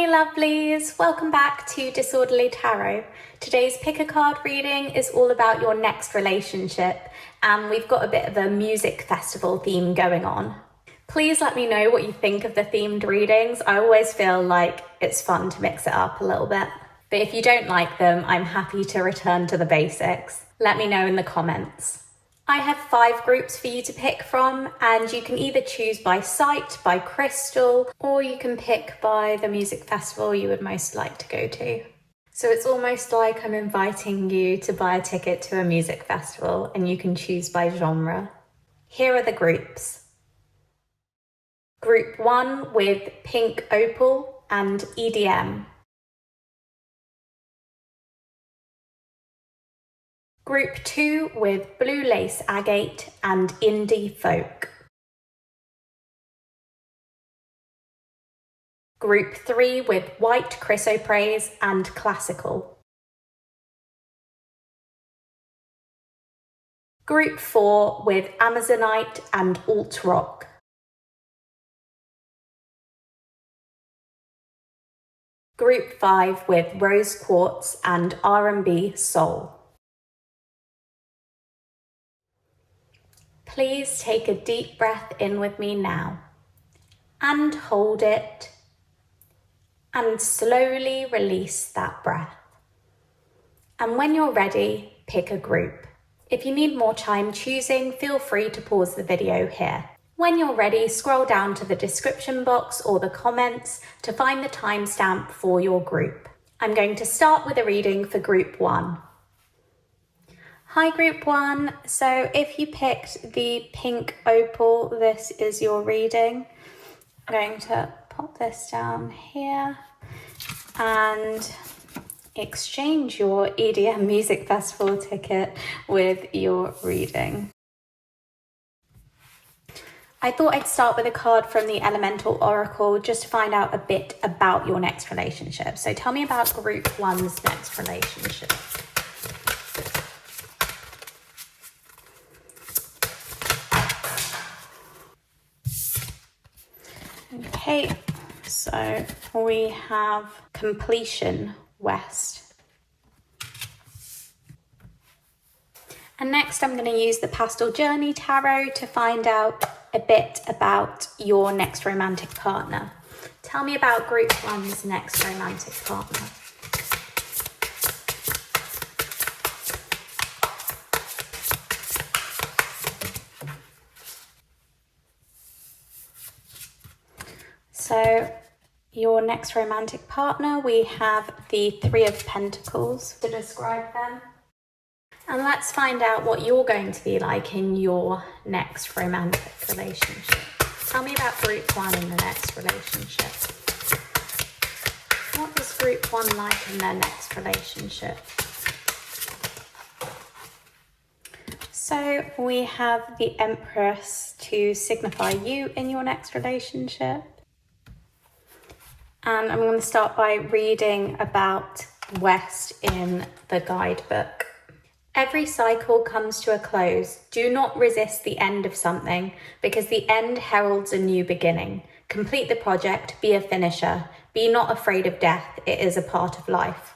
Hi lovelies, welcome back to Disorderly Tarot. Today's pick a card reading is all about your next relationship, and we've got a bit of a music festival theme going on. Please let me know what you think of the themed readings. I always feel like it's fun to mix it up a little bit. But if you don't like them, I'm happy to return to the basics. Let me know in the comments. I have 5 groups for you to pick from, and you can either choose by site, by crystal, or you can pick by the music festival you would most like to go to. So it's almost like I'm inviting you to buy a ticket to a music festival and you can choose by genre. Here are the groups. Group 1 with pink opal and EDM. Group 2 with blue lace agate and indie folk. Group 3 with white chrysoprase and classical. Group 4 with amazonite and alt rock. Group 5 with rose quartz and R&B soul. Please take a deep breath in with me now and hold it and slowly release that breath. And when you're ready, pick a group. If you need more time choosing, feel free to pause the video here. When you're ready, scroll down to the description box or the comments to find the timestamp for your group. I'm going to start with a reading for group 1. Hi group 1, so if you picked the pink opal, this is your reading. I'm going to pop this down here and exchange your EDM Music Festival ticket with your reading. I thought I'd start with a card from the Elemental Oracle just to find out a bit about your next relationship. So tell me about group 1's next relationship. Okay, so we have completion west. And next I'm going to use the Pastel Journey Tarot to find out a bit about your next romantic partner. Tell me about group 1's next romantic partner. So your next romantic partner, we have the 3 of Pentacles to describe them. And let's find out what you're going to be like in your next romantic relationship. Tell me about group 1 in the next relationship. What is group 1 like in their next relationship? So we have the Empress to signify you in your next relationship. And I'm going to start by reading about West in the guidebook. Every cycle comes to a close. Do not resist the end of something, because the end heralds a new beginning. Complete the project, be a finisher. Be not afraid of death, it is a part of life.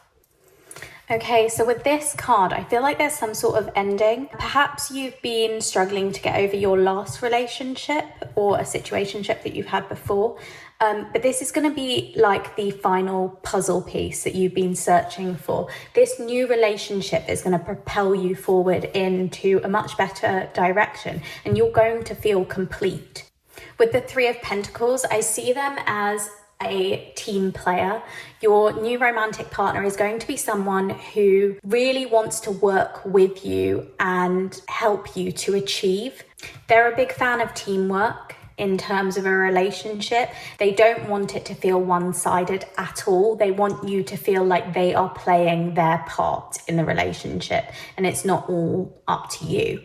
Okay, so with this card, I feel like there's some sort of ending. Perhaps you've been struggling to get over your last relationship or a situationship that you've had before. But this is going to be like the final puzzle piece that you've been searching for. This new relationship is going to propel you forward into a much better direction, and you're going to feel complete. With the 3 of Pentacles, I see them as a team player. Your new romantic partner is going to be someone who really wants to work with you and help you to achieve. They're a big fan of teamwork in terms of a relationship. They don't want it to feel one-sided at all. They want you to feel like they are playing their part in the relationship and it's not all up to you.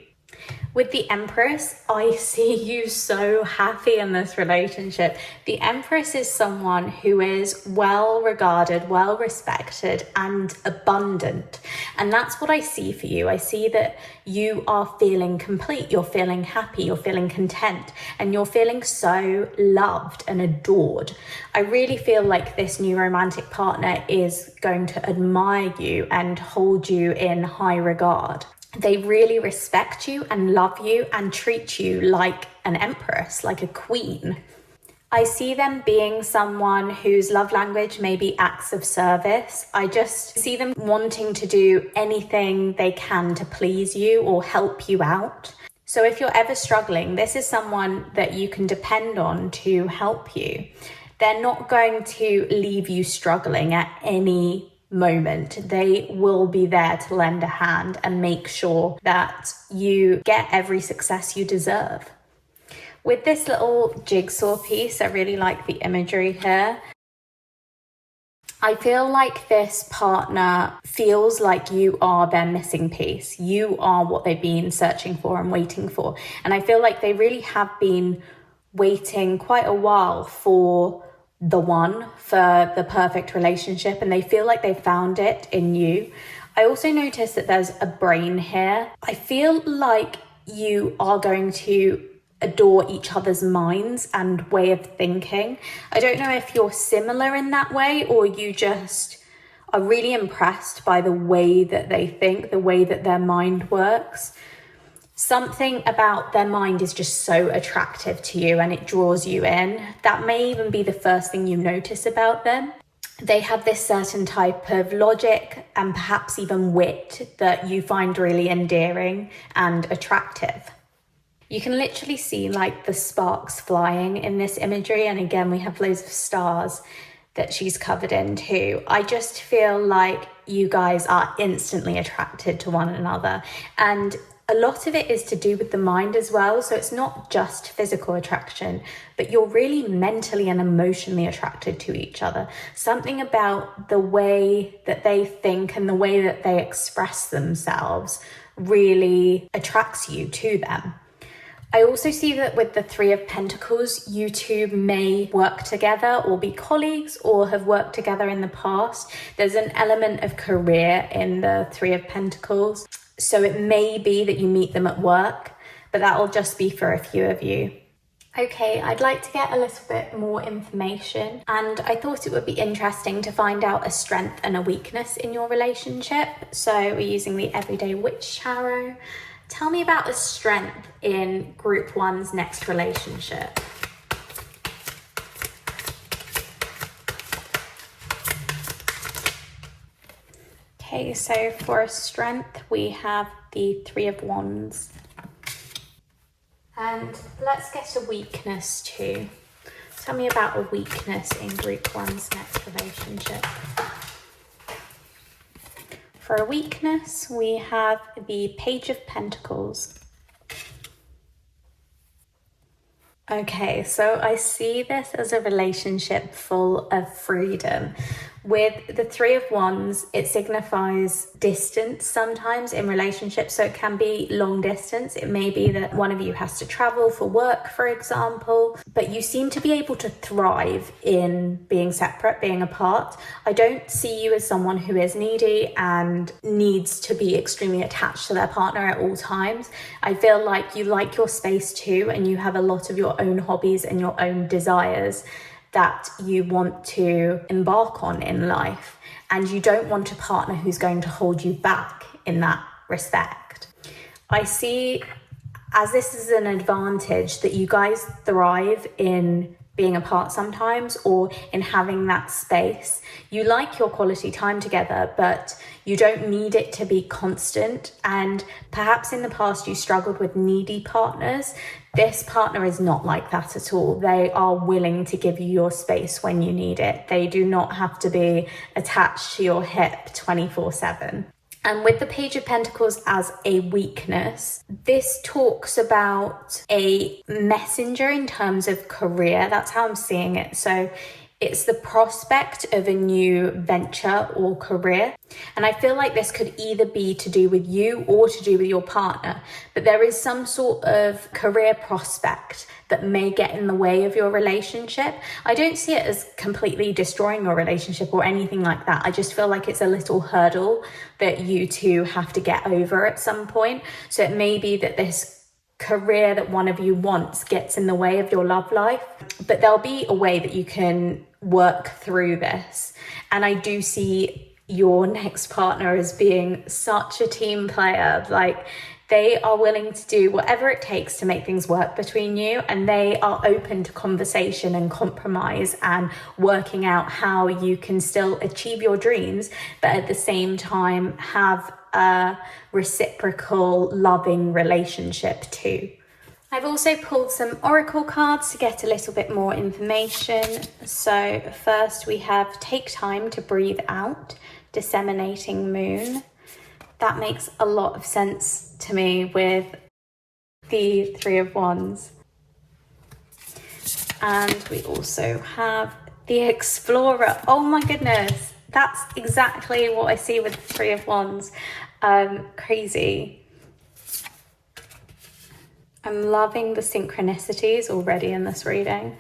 With the Empress, I see you so happy in this relationship. The Empress is someone who is well regarded, well respected, and abundant. And that's what I see for you. I see that you are feeling complete, you're feeling happy, you're feeling content, and you're feeling so loved and adored. I really feel like this new romantic partner is going to admire you and hold you in high regard. They really respect you and love you and treat you like an empress, like a queen. I see them being someone whose love language may be acts of service. I just see them wanting to do anything they can to please you or help you out. So if you're ever struggling, this is someone that you can depend on to help you. They're not going to leave you struggling at any moment. They will be there to lend a hand and make sure that you get every success you deserve. With this little jigsaw piece, I really like the imagery here. I feel like this partner feels like you are their missing piece. You are what they've been searching for and waiting for. And I feel like they really have been waiting quite a while for the one, for the perfect relationship, and they feel like they found it in you. I also noticed that there's a brain here. I feel like you are going to adore each other's minds and way of thinking. I don't know if you're similar in that way, or you just are really impressed by the way that they think, the way that their mind works. Something about their mind is just so attractive to you and it draws you in. That may even be the first thing you notice about them. They have this certain type of logic and perhaps even wit that you find really endearing and attractive. You can literally see like the sparks flying in this imagery. And again, we have loads of stars that she's covered in too. I just feel like you guys are instantly attracted to one another. And a lot of it is to do with the mind as well. So it's not just physical attraction, but you're really mentally and emotionally attracted to each other. Something about the way that they think and the way that they express themselves really attracts you to them. I also see that with the Three of Pentacles, you two may work together or be colleagues or have worked together in the past. There's an element of career in the Three of Pentacles. So it may be that you meet them at work, but that'll just be for a few of you. Okay, I'd like to get a little bit more information, and I thought it would be interesting to find out a strength and a weakness in your relationship. So we're using the Everyday Witch Tarot. Tell me about a strength in Group 1's next relationship. Okay, so for a strength, we have the Three of Wands. And let's get a weakness too. Tell me about a weakness in Group 1's next relationship. For a weakness, we have the Page of Pentacles. Okay, so I see this as a relationship full of freedom. With the Three of Wands, it signifies distance sometimes in relationships. So it can be long distance. It may be that one of you has to travel for work, for example, but you seem to be able to thrive in being separate, being apart. I don't see you as someone who is needy and needs to be extremely attached to their partner at all times. I feel like you like your space too, and you have a lot of your own hobbies and your own desires that you want to embark on in life, and you don't want a partner who's going to hold you back in that respect. I see as this is an advantage that you guys thrive in being apart sometimes, or in having that space. You like your quality time together, but you don't need it to be constant. And perhaps in the past you struggled with needy partners. This partner is not like that at all. They are willing to give you your space when you need it. They do not have to be attached to your hip 24/7. And with the Page of Pentacles as a weakness, this talks about a messenger in terms of career. That's how I'm seeing it. So It's the prospect of a new venture or career. And I feel like this could either be to do with you or to do with your partner, but there is some sort of career prospect that may get in the way of your relationship. I don't see it as completely destroying your relationship or anything like that. I just feel like it's a little hurdle that you two have to get over at some point. So it may be that this career that one of you wants gets in the way of your love life, but there'll be a way that you can work through this. And I do see your next partner as being such a team player. Like, they are willing to do whatever it takes to make things work between you, and they are open to conversation and compromise and working out how you can still achieve your dreams, but at the same time have a reciprocal, loving relationship too. I've also pulled some oracle cards to get a little bit more information. So first we have take time to breathe out, disseminating moon. That makes a lot of sense to me with the Three of Wands. And we also have the Explorer. Oh my goodness, that's exactly what I see with the Three of Wands. Crazy. I'm loving the synchronicities already in this reading.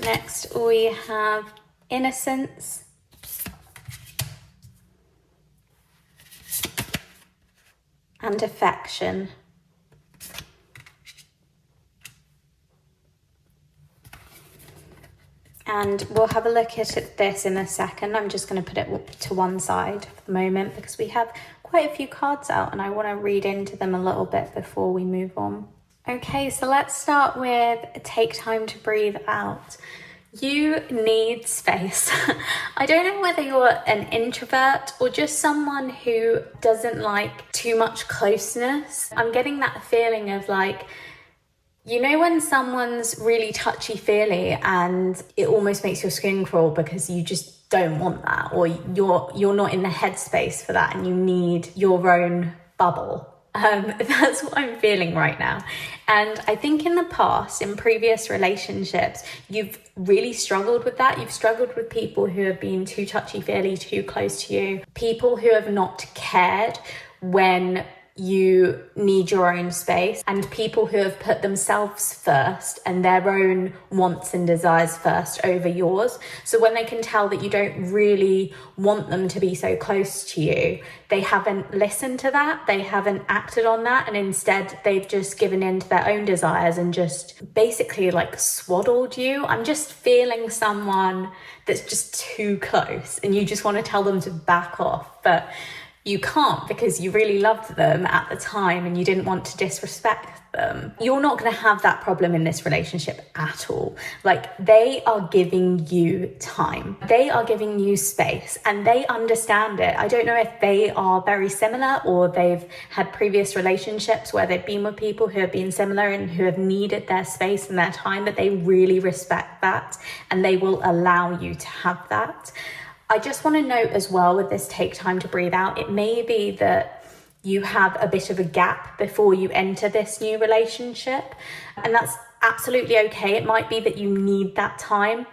Next we have Innocence. And affection. And we'll have a look at this in a second. I'm just going to put it to one side for the moment because we have quite a few cards out and I want to read into them a little bit before we move on. Okay, so let's start with take time to breathe out. You need space. I don't know whether you're an introvert or just someone who doesn't like too much closeness. I'm getting that feeling of like, you know, when someone's really touchy-feely and it almost makes your skin crawl because you just don't want that, or you're not in the headspace for that and you need your own bubble. That's what I'm feeling right now. And I think in the past, in previous relationships, you've really struggled with that. You've struggled with people who have been too touchy-feely, too close to you, people who have not cared when you need your own space, and people who have put themselves first and their own wants and desires first over yours. So when they can tell that you don't really want them to be so close to you, they haven't listened to that, they haven't acted on that, and instead they've just given in to their own desires and just basically like swaddled you. I'm just feeling someone that's just too close and you just want to tell them to back off, but you can't because you really loved them at the time and you didn't want to disrespect them. You're not going to have that problem in this relationship at all. Like, they are giving you time. They are giving you space and they understand it. I don't know if they are very similar or they've had previous relationships where they've been with people who have been similar and who have needed their space and their time, but they really respect that and they will allow you to have that. I just want to note as well with this take time to breathe out, it may be that you have a bit of a gap before you enter this new relationship, and that's absolutely okay. It might be that you need that time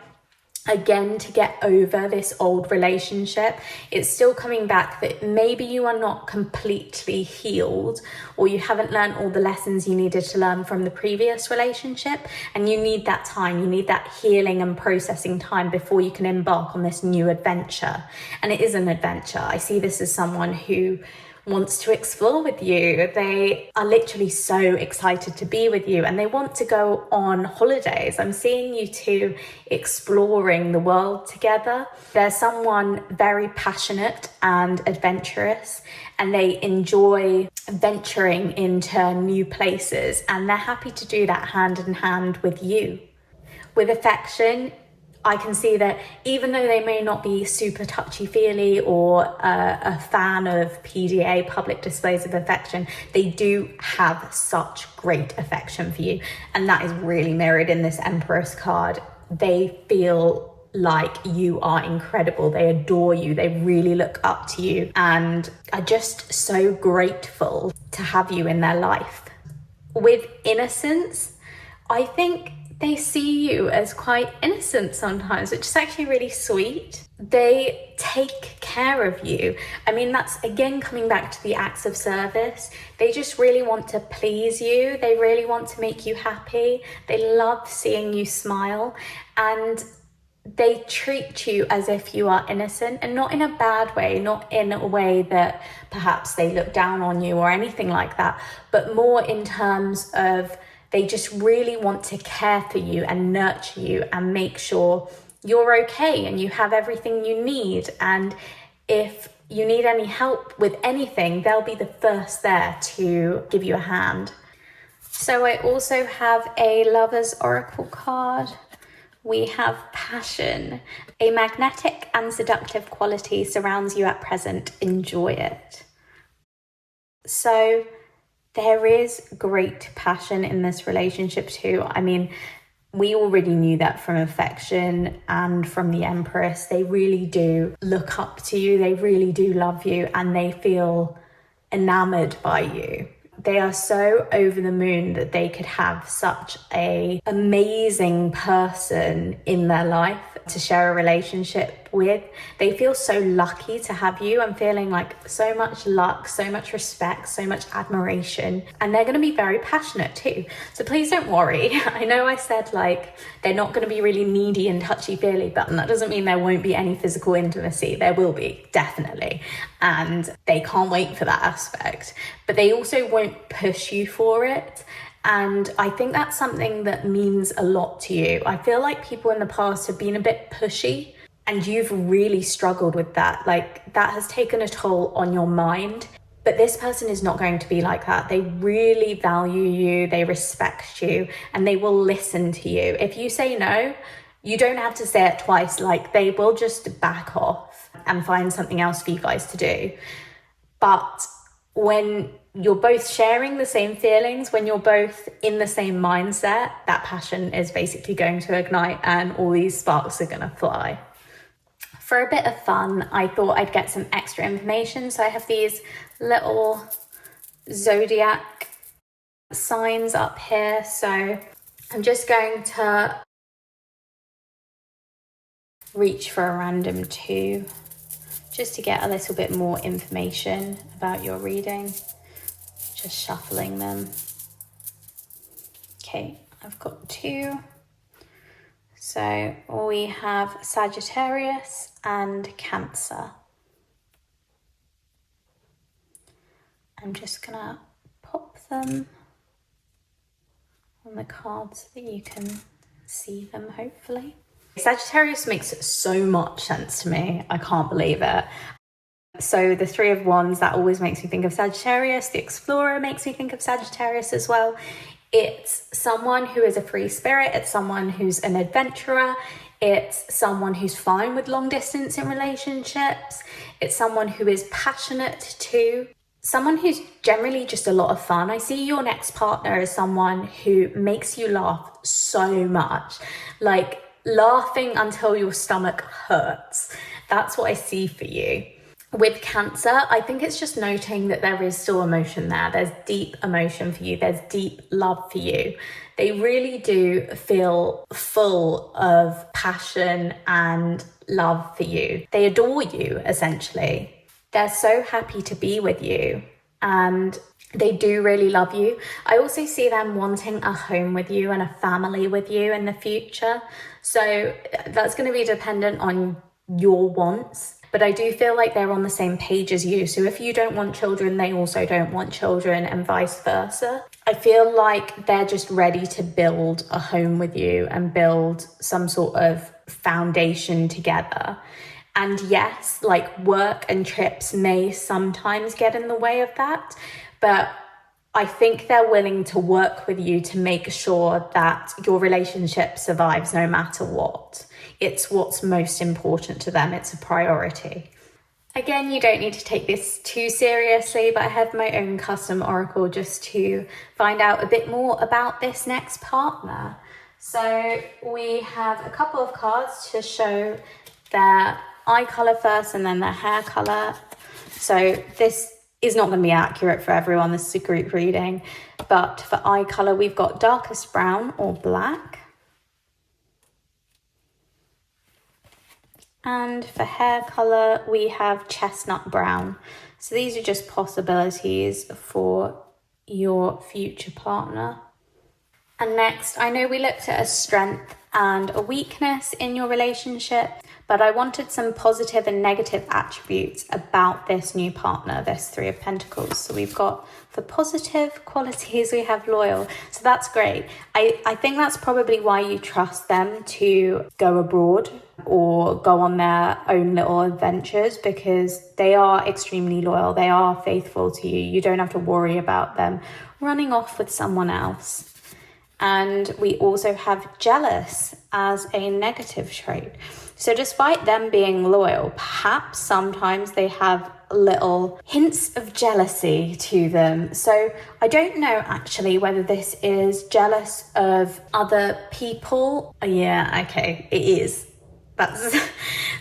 again to get over this old relationship. It's still coming back that maybe you are not completely healed or you haven't learned all the lessons you needed to learn from the previous relationship, and you need that time, you need that healing and processing time before you can embark on this new adventure. And it is an adventure. I see this as someone who wants to explore with you. They are literally so excited to be with you and they want to go on holidays. I'm seeing you two exploring the world together. They're someone very passionate and adventurous and they enjoy venturing into new places, and they're happy to do that hand in hand with you. With affection, I can see that even though they may not be super touchy-feely or a fan of PDA, public displays of affection, they do have such great affection for you. And that is really mirrored in this Empress card. They feel like you are incredible. They adore you. They really look up to you and are just so grateful to have you in their life. With Innocence, I think they see you as quite innocent sometimes, which is actually really sweet. They take care of you. I mean, that's again coming back to the acts of service. They just really want to please you. They really want to make you happy. They love seeing you smile, and they treat you as if you are innocent, and not in a bad way, not in a way that perhaps they look down on you or anything like that, but more in terms of they just really want to care for you and nurture you and make sure you're okay and you have everything you need. And if you need any help with anything, they'll be the first there to give you a hand. So I also have a Lover's Oracle card. We have passion. A magnetic and seductive quality surrounds you at present. Enjoy it. So there is great passion in this relationship too. I mean, we already knew that from affection and from the Empress. They really do look up to you. They really do love you, and they feel enamored by you. They are so over the moon that they could have such an amazing person in their life to share a relationship with. They feel so lucky to have you. I'm feeling like so much luck, so much respect, so much admiration, and they're going to be very passionate too. So please don't worry. I know I said like they're not going to be really needy and touchy-feely, but that doesn't mean there won't be any physical intimacy. There will be, definitely, and they can't wait for that aspect, but they also won't push you for it. And I think that's something that means a lot to you. I feel like people in the past have been a bit pushy, and you've really struggled with that. Like, that has taken a toll on your mind. But this person is not going to be like that. They really value you, they respect you, and they will listen to you. If you say no, you don't have to say it twice. Like, they will just back off and find something else for you guys to do. But when you're both sharing the same feelings, when you're both in the same mindset, that passion is basically going to ignite and all these sparks are going to fly. For a bit of fun, I thought I'd get some extra information. So I have these little zodiac signs up here. So I'm just going to reach for a random 2 just to get a little bit more information about your reading. Just shuffling them. Okay, I've got 2. So we have Sagittarius and Cancer. I'm just gonna pop them on the card so that you can see them, hopefully. Sagittarius makes so much sense to me. I can't believe it. So the 3 of Wands, that always makes me think of Sagittarius. The Explorer makes me think of Sagittarius as well. It's someone who is a free spirit. It's someone who's an adventurer. It's someone who's fine with long distance in relationships. It's someone who is passionate too. Someone who's generally just a lot of fun. I see your next partner as someone who makes you laugh so much. Like, laughing until your stomach hurts. That's what I see for you. With Cancer, I think it's just noting that there is still emotion there. There's deep emotion for you. There's deep love for you. They really do feel full of passion and love for you. They adore you, essentially. They're so happy to be with you, and they do really love you. I also see them wanting a home with you and a family with you in the future. So that's going to be dependent on your wants. But I do feel like they're on the same page as you. So if you don't want children, they also don't want children, and vice versa. I feel like they're just ready to build a home with you and build some sort of foundation together. And yes, like, work and trips may sometimes get in the way of that, but I think they're willing to work with you to make sure that your relationship survives no matter what. It's what's most important to them. It's a priority. Again, you don't need to take this too seriously, but I have my own custom oracle just to find out a bit more about this next partner. So we have a couple of cards to show their eye colour first and then their hair colour. So this is not going to be accurate for everyone. This is a group reading, but for eye colour, we've got darkest brown or black. And for hair colour, we have chestnut brown. So these are just possibilities for your future partner. And next, I know we looked at a strength and a weakness in your relationship, but I wanted some positive and negative attributes about this new partner, this Three of Pentacles. So we've got, for positive qualities, we have loyal. So that's great. I think that's probably why you trust them to go abroad or go on their own little adventures, because they are extremely loyal. They are faithful to you. You don't have to worry about them running off with someone else. And we also have jealous as a negative trait. So despite them being loyal, perhaps sometimes they have little hints of jealousy to them. So I don't know actually whether this is jealous of other people. Yeah, okay, it is. That's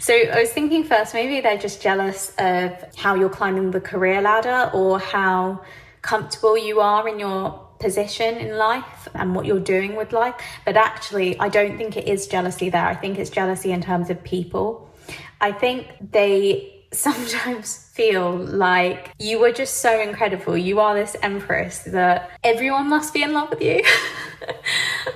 so I was thinking first, maybe they're just jealous of how you're climbing the career ladder or how comfortable you are in your position in life and what you're doing with life. But actually, I don't think it is jealousy there. I think it's jealousy in terms of people. I think they sometimes feel like you are just so incredible. You are this empress that everyone must be in love with you.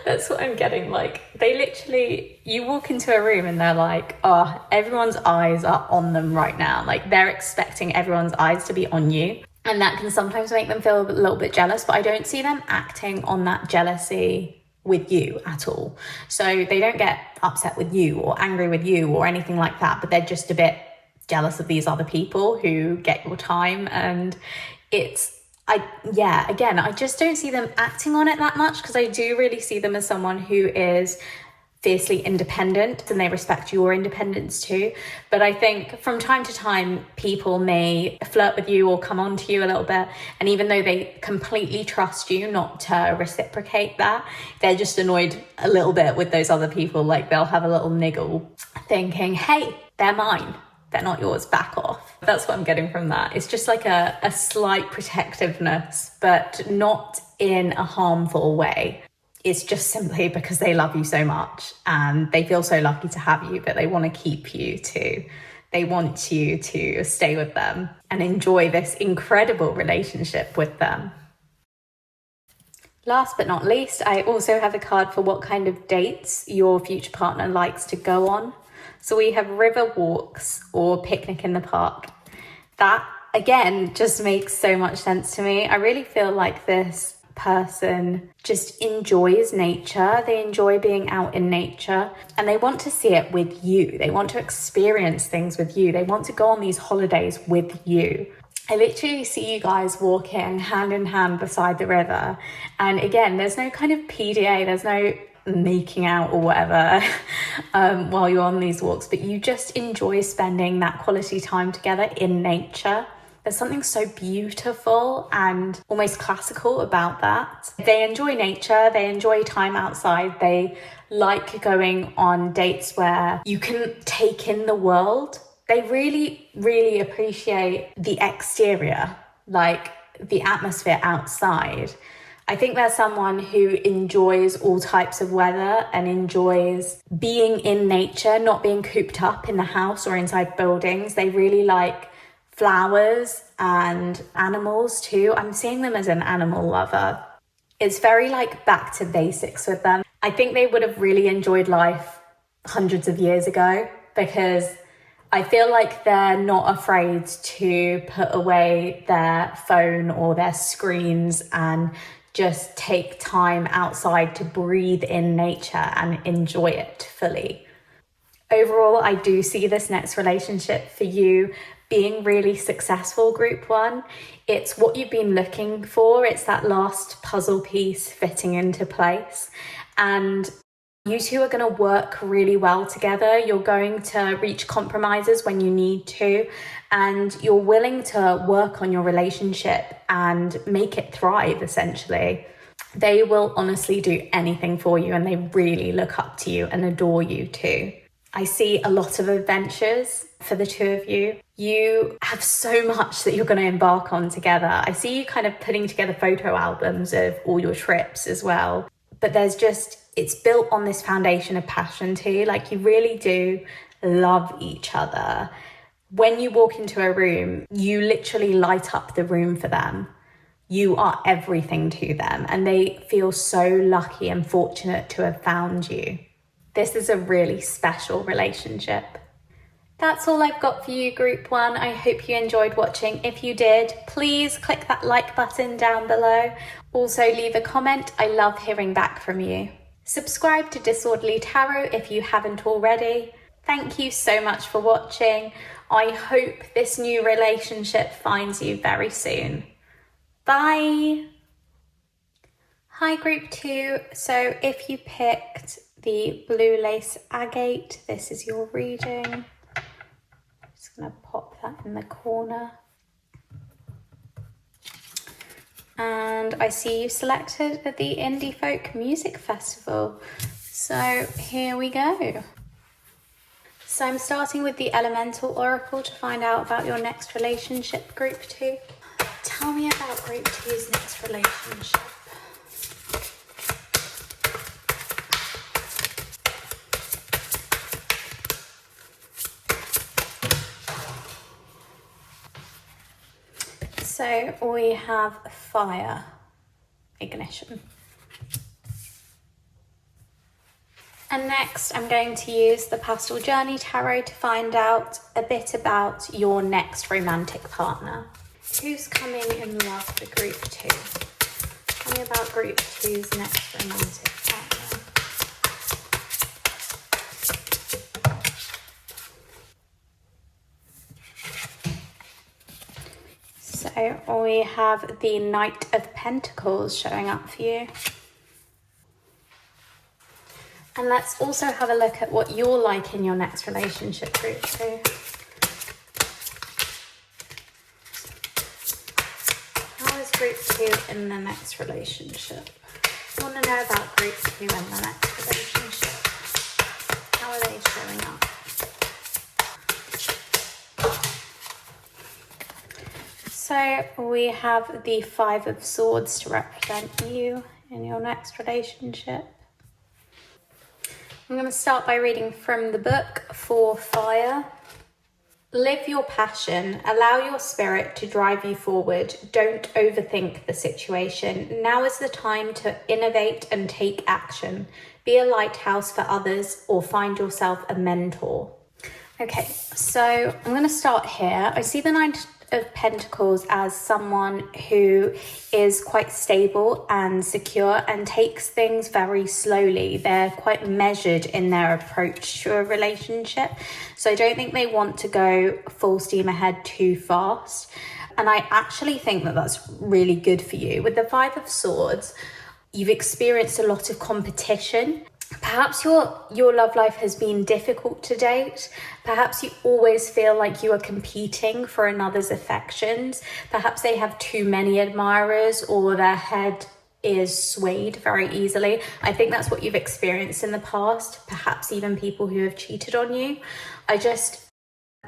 That's what I'm getting. Like, they literally, you walk into a room and they're like, oh, everyone's eyes are on them right now. Like, they're expecting everyone's eyes to be on you. And that can sometimes make them feel a little bit jealous, but I don't see them acting on that jealousy with you at all. So they don't get upset with you or angry with you or anything like that, but they're just a bit jealous of these other people who get your time. And I just don't see them acting on it that much, because I do really see them as someone who is fiercely independent and they respect your independence too. But I think from time to time, people may flirt with you or come on to you a little bit. And even though they completely trust you not to reciprocate that, they're just annoyed a little bit with those other people. Like, they'll have a little niggle thinking, hey, they're mine. They're not yours, back off. That's what I'm getting from that. It's just like a slight protectiveness, but not in a harmful way. It's just simply because they love you so much and they feel so lucky to have you, but they want to keep you too. They want you to stay with them and enjoy this incredible relationship with them. Last but not least, I also have a card for what kind of dates your future partner likes to go on. So we have river walks or picnic in the park. That, again, just makes so much sense to me. I really feel like this person just enjoys nature. They enjoy being out in nature and they want to see it with you. They want to experience things with you. They want to go on these holidays with you. I literally see you guys walking hand in hand beside the river. And again, there's no kind of PDA, there's no making out or whatever while you're on these walks, but you just enjoy spending that quality time together in nature. There's something so beautiful and almost classical about that. They enjoy nature, they enjoy time outside, they like going on dates where you can take in the world. They really, really appreciate the exterior, like the atmosphere outside. I think they're someone who enjoys all types of weather and enjoys being in nature, not being cooped up in the house or inside buildings. They really like flowers and animals too. I'm seeing them as an animal lover. It's very like back to basics with them. I think they would have really enjoyed life hundreds of years ago, because I feel like they're not afraid to put away their phone or their screens and just take time outside to breathe in nature and enjoy it fully. Overall, I do see this next relationship for you being really successful, group one. It's what you've been looking for. It's that last puzzle piece fitting into place. And you two are going to work really well together. You're going to reach compromises when you need to, and you're willing to work on your relationship and make it thrive, essentially. They will honestly do anything for you, and they really look up to you and adore you too. I see a lot of adventures for the two of you. You have so much that you're going to embark on together. I see you kind of putting together photo albums of all your trips as well. But it's built on this foundation of passion too. Like, you really do love each other. When you walk into a room, you literally light up the room for them. You are everything to them, and they feel so lucky and fortunate to have found you. This is a really special relationship. That's all I've got for you, Group 1. I hope you enjoyed watching. If you did, please click that like button down below. Also, leave a comment. I love hearing back from you. Subscribe to Disorderly Tarot if you haven't already. Thank you so much for watching. I hope this new relationship finds you very soon. Bye. Hi, Group 2. So if you picked the blue lace agate, this is your reading. Just going to pop that in the corner. And I see you selected the Indie Folk Music Festival. So here we go. So I'm starting with the Elemental Oracle to find out about your next relationship, Group 2. Tell me about Group 2's next relationship. So we have fire, ignition. And next I'm going to use the Pastel Journey Tarot to find out a bit about your next romantic partner. Who's coming in love for Group 2? Tell me about Group 2's next romantic partner. So we have the Knight of Pentacles showing up for you. And let's also have a look at what you're like in your next relationship, Group 2. How is Group 2 in the next relationship? I want to know about Group 2 in the next relationship. How are they showing up? So we have the Five of Swords to represent you in your next relationship. I'm going to start by reading from the book for fire. Live your passion. Allow your spirit to drive you forward. Don't overthink the situation. Now is the time to innovate and take action. Be a lighthouse for others or find yourself a mentor. Okay, so I'm going to start here. I see the Knight of Pentacles as someone who is quite stable and secure and takes things very slowly. They're quite measured in their approach to a relationship. So I don't think they want to go full steam ahead too fast. And I actually think that that's really good for you. With the Five of Swords, you've experienced a lot of competition. Perhaps your love life has been difficult to date. Perhaps you always feel like you are competing for another's affections. Perhaps they have too many admirers or their head is swayed very easily. I think that's what you've experienced in the past. Perhaps even people who have cheated on you. I just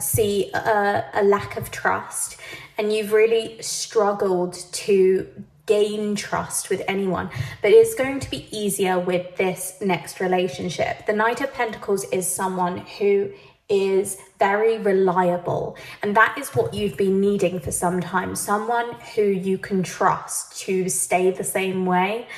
see a lack of trust, and you've really struggled to gain trust with anyone, but it's going to be easier with this next relationship. The Knight of Pentacles is someone who is very reliable, and that is what you've been needing for some time. Someone who you can trust to stay the same way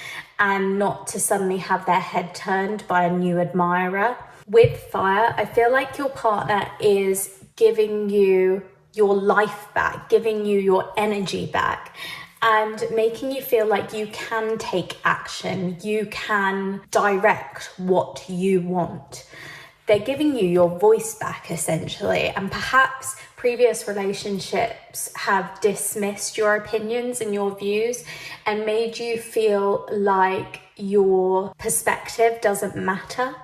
and not to suddenly have their head turned by a new admirer. With fire, I feel like your partner is giving you your life back, giving you your energy back, and making you feel like you can take action, you can direct what you want. They're giving you your voice back, essentially, and perhaps previous relationships have dismissed your opinions and your views and made you feel like your perspective doesn't matter.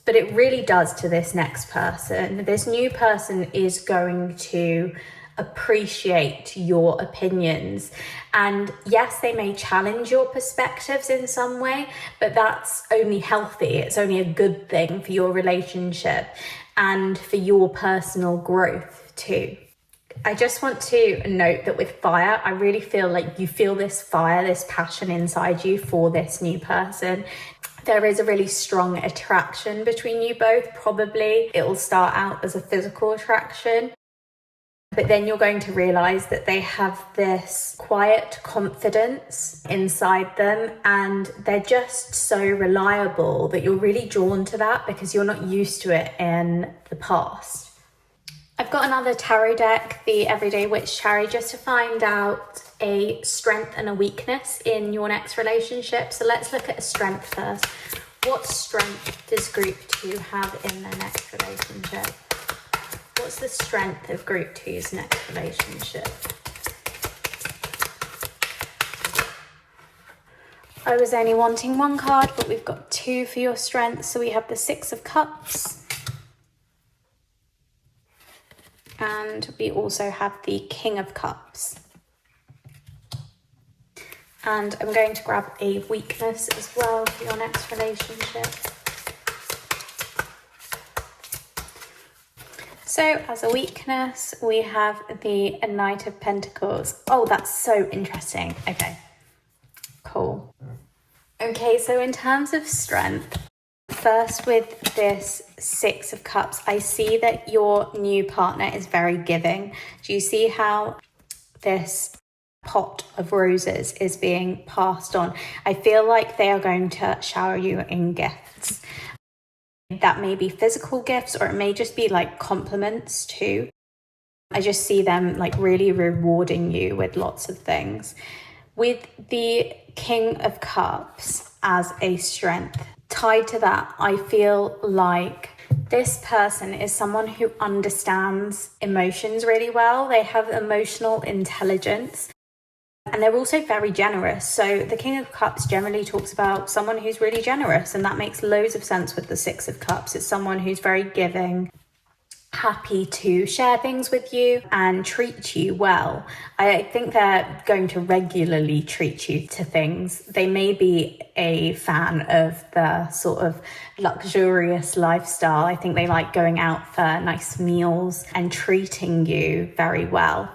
But it really does to this next person. This new person is going to appreciate your opinions, and yes, they may challenge your perspectives in some way, but that's only healthy. It's only a good thing for your relationship and for your personal growth too. I just want to note that with fire, I really feel like you feel this fire, this passion inside you for this new person. there is a really strong attraction between you both. Probably it will start out as a physical attraction, but then you're going to realize that they have this quiet confidence inside them, and they're just so reliable that you're really drawn to that because you're not used to it in the past. I've got another tarot deck, the Everyday Witch Tarot, just to find out a strength and a weakness in your next relationship. So let's look at a strength first. What strength does group 2 have in their next relationship? What's the strength of group 2's next relationship? I was only wanting one card, but we've got 2 for your strength. So we have the 6 of Cups. And we also have the King of Cups. And I'm going to grab a weakness as well for your next relationship. So as a weakness, we have the Knight of Pentacles. Oh, that's so interesting. Okay, cool. Okay, so in terms of strength, first with this 6 of Cups, I see that your new partner is very giving. Do you see how this pot of roses is being passed on? I feel like they are going to shower you in gifts. That may be physical gifts, or it may just be like compliments too. I just see them like really rewarding you with lots of things. With the King of Cups as a strength, tied to that, I feel like this person is someone who understands emotions really well. They have emotional intelligence. And they're also very generous. So the King of Cups generally talks about someone who's really generous, and that makes loads of sense with the 6 of Cups. It's someone who's very giving, happy to share things with you and treat you well. I think they're going to regularly treat you to things. They may be a fan of the sort of luxurious lifestyle. I think they like going out for nice meals and treating you very well.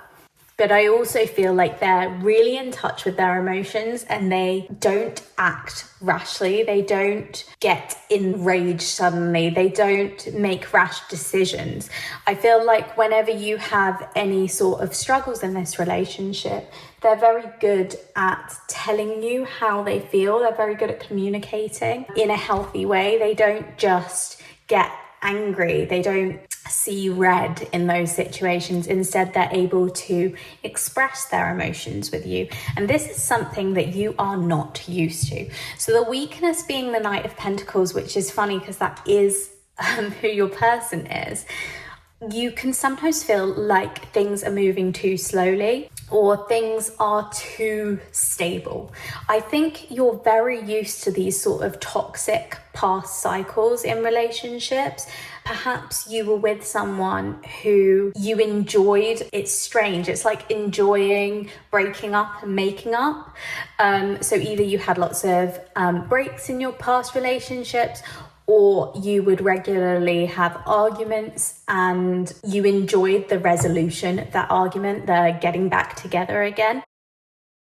But I also feel like they're really in touch with their emotions, and they don't act rashly. They don't get enraged suddenly. They don't make rash decisions. I feel like whenever you have any sort of struggles in this relationship, they're very good at telling you how they feel. They're very good at communicating in a healthy way. They don't just get angry. They don't see red in those situations. Instead, they're able to express their emotions with you. And this is something that you are not used to. So the weakness being the Knight of Pentacles, which is funny because that is who your person is. You can sometimes feel like things are moving too slowly, or things are too stable. I think you're very used to these sort of toxic past cycles in relationships. Perhaps you were with someone who you enjoyed. It's strange. It's like enjoying breaking up and making up. So either you had lots of breaks in your past relationships, or you would regularly have arguments and you enjoyed the resolution of that argument, the getting back together again.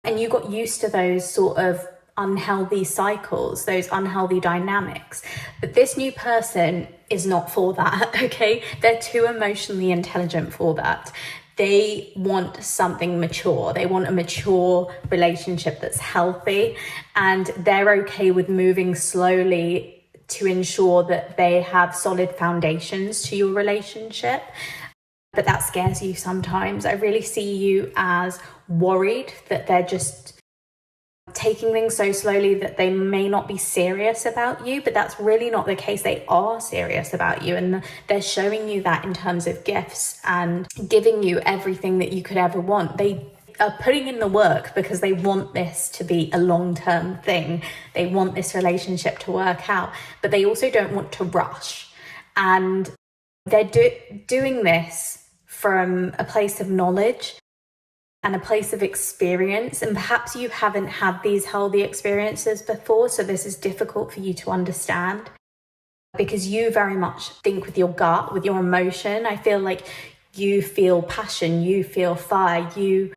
And you got used to those sort of unhealthy cycles, those unhealthy dynamics. But this new person is not for that, okay? They're too emotionally intelligent for that. They want something mature. They want a mature relationship that's healthy, and they're okay with moving slowly to ensure that they have solid foundations to your relationship. But that scares you sometimes. I really see you as worried that they're just taking things so slowly that they may not be serious about you, but that's really not the case. They are serious about you, and they're showing you that in terms of gifts and giving you everything that you could ever want. They are putting in the work because they want this to be a long-term thing. They want this relationship to work out, but they also don't want to rush. And they're doing this from a place of knowledge and a place of experience. And perhaps you haven't had these healthy experiences before, so this is difficult for you to understand because you very much think with your gut, with your emotion. I feel like you feel passion, you feel fire, you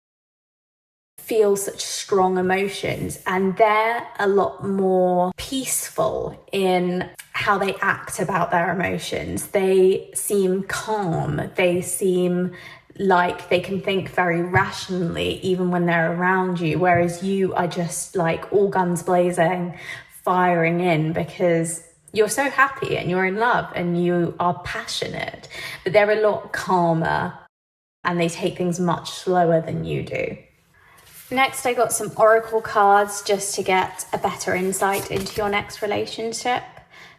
feel such strong emotions, and they're a lot more peaceful in how they act about their emotions. They seem calm, they seem like they can think very rationally even when they're around you, whereas you are just like all guns blazing, firing in because you're so happy and you're in love and you are passionate. But they're a lot calmer and they take things much slower than you do. Next, I got some oracle cards just to get a better insight into your next relationship.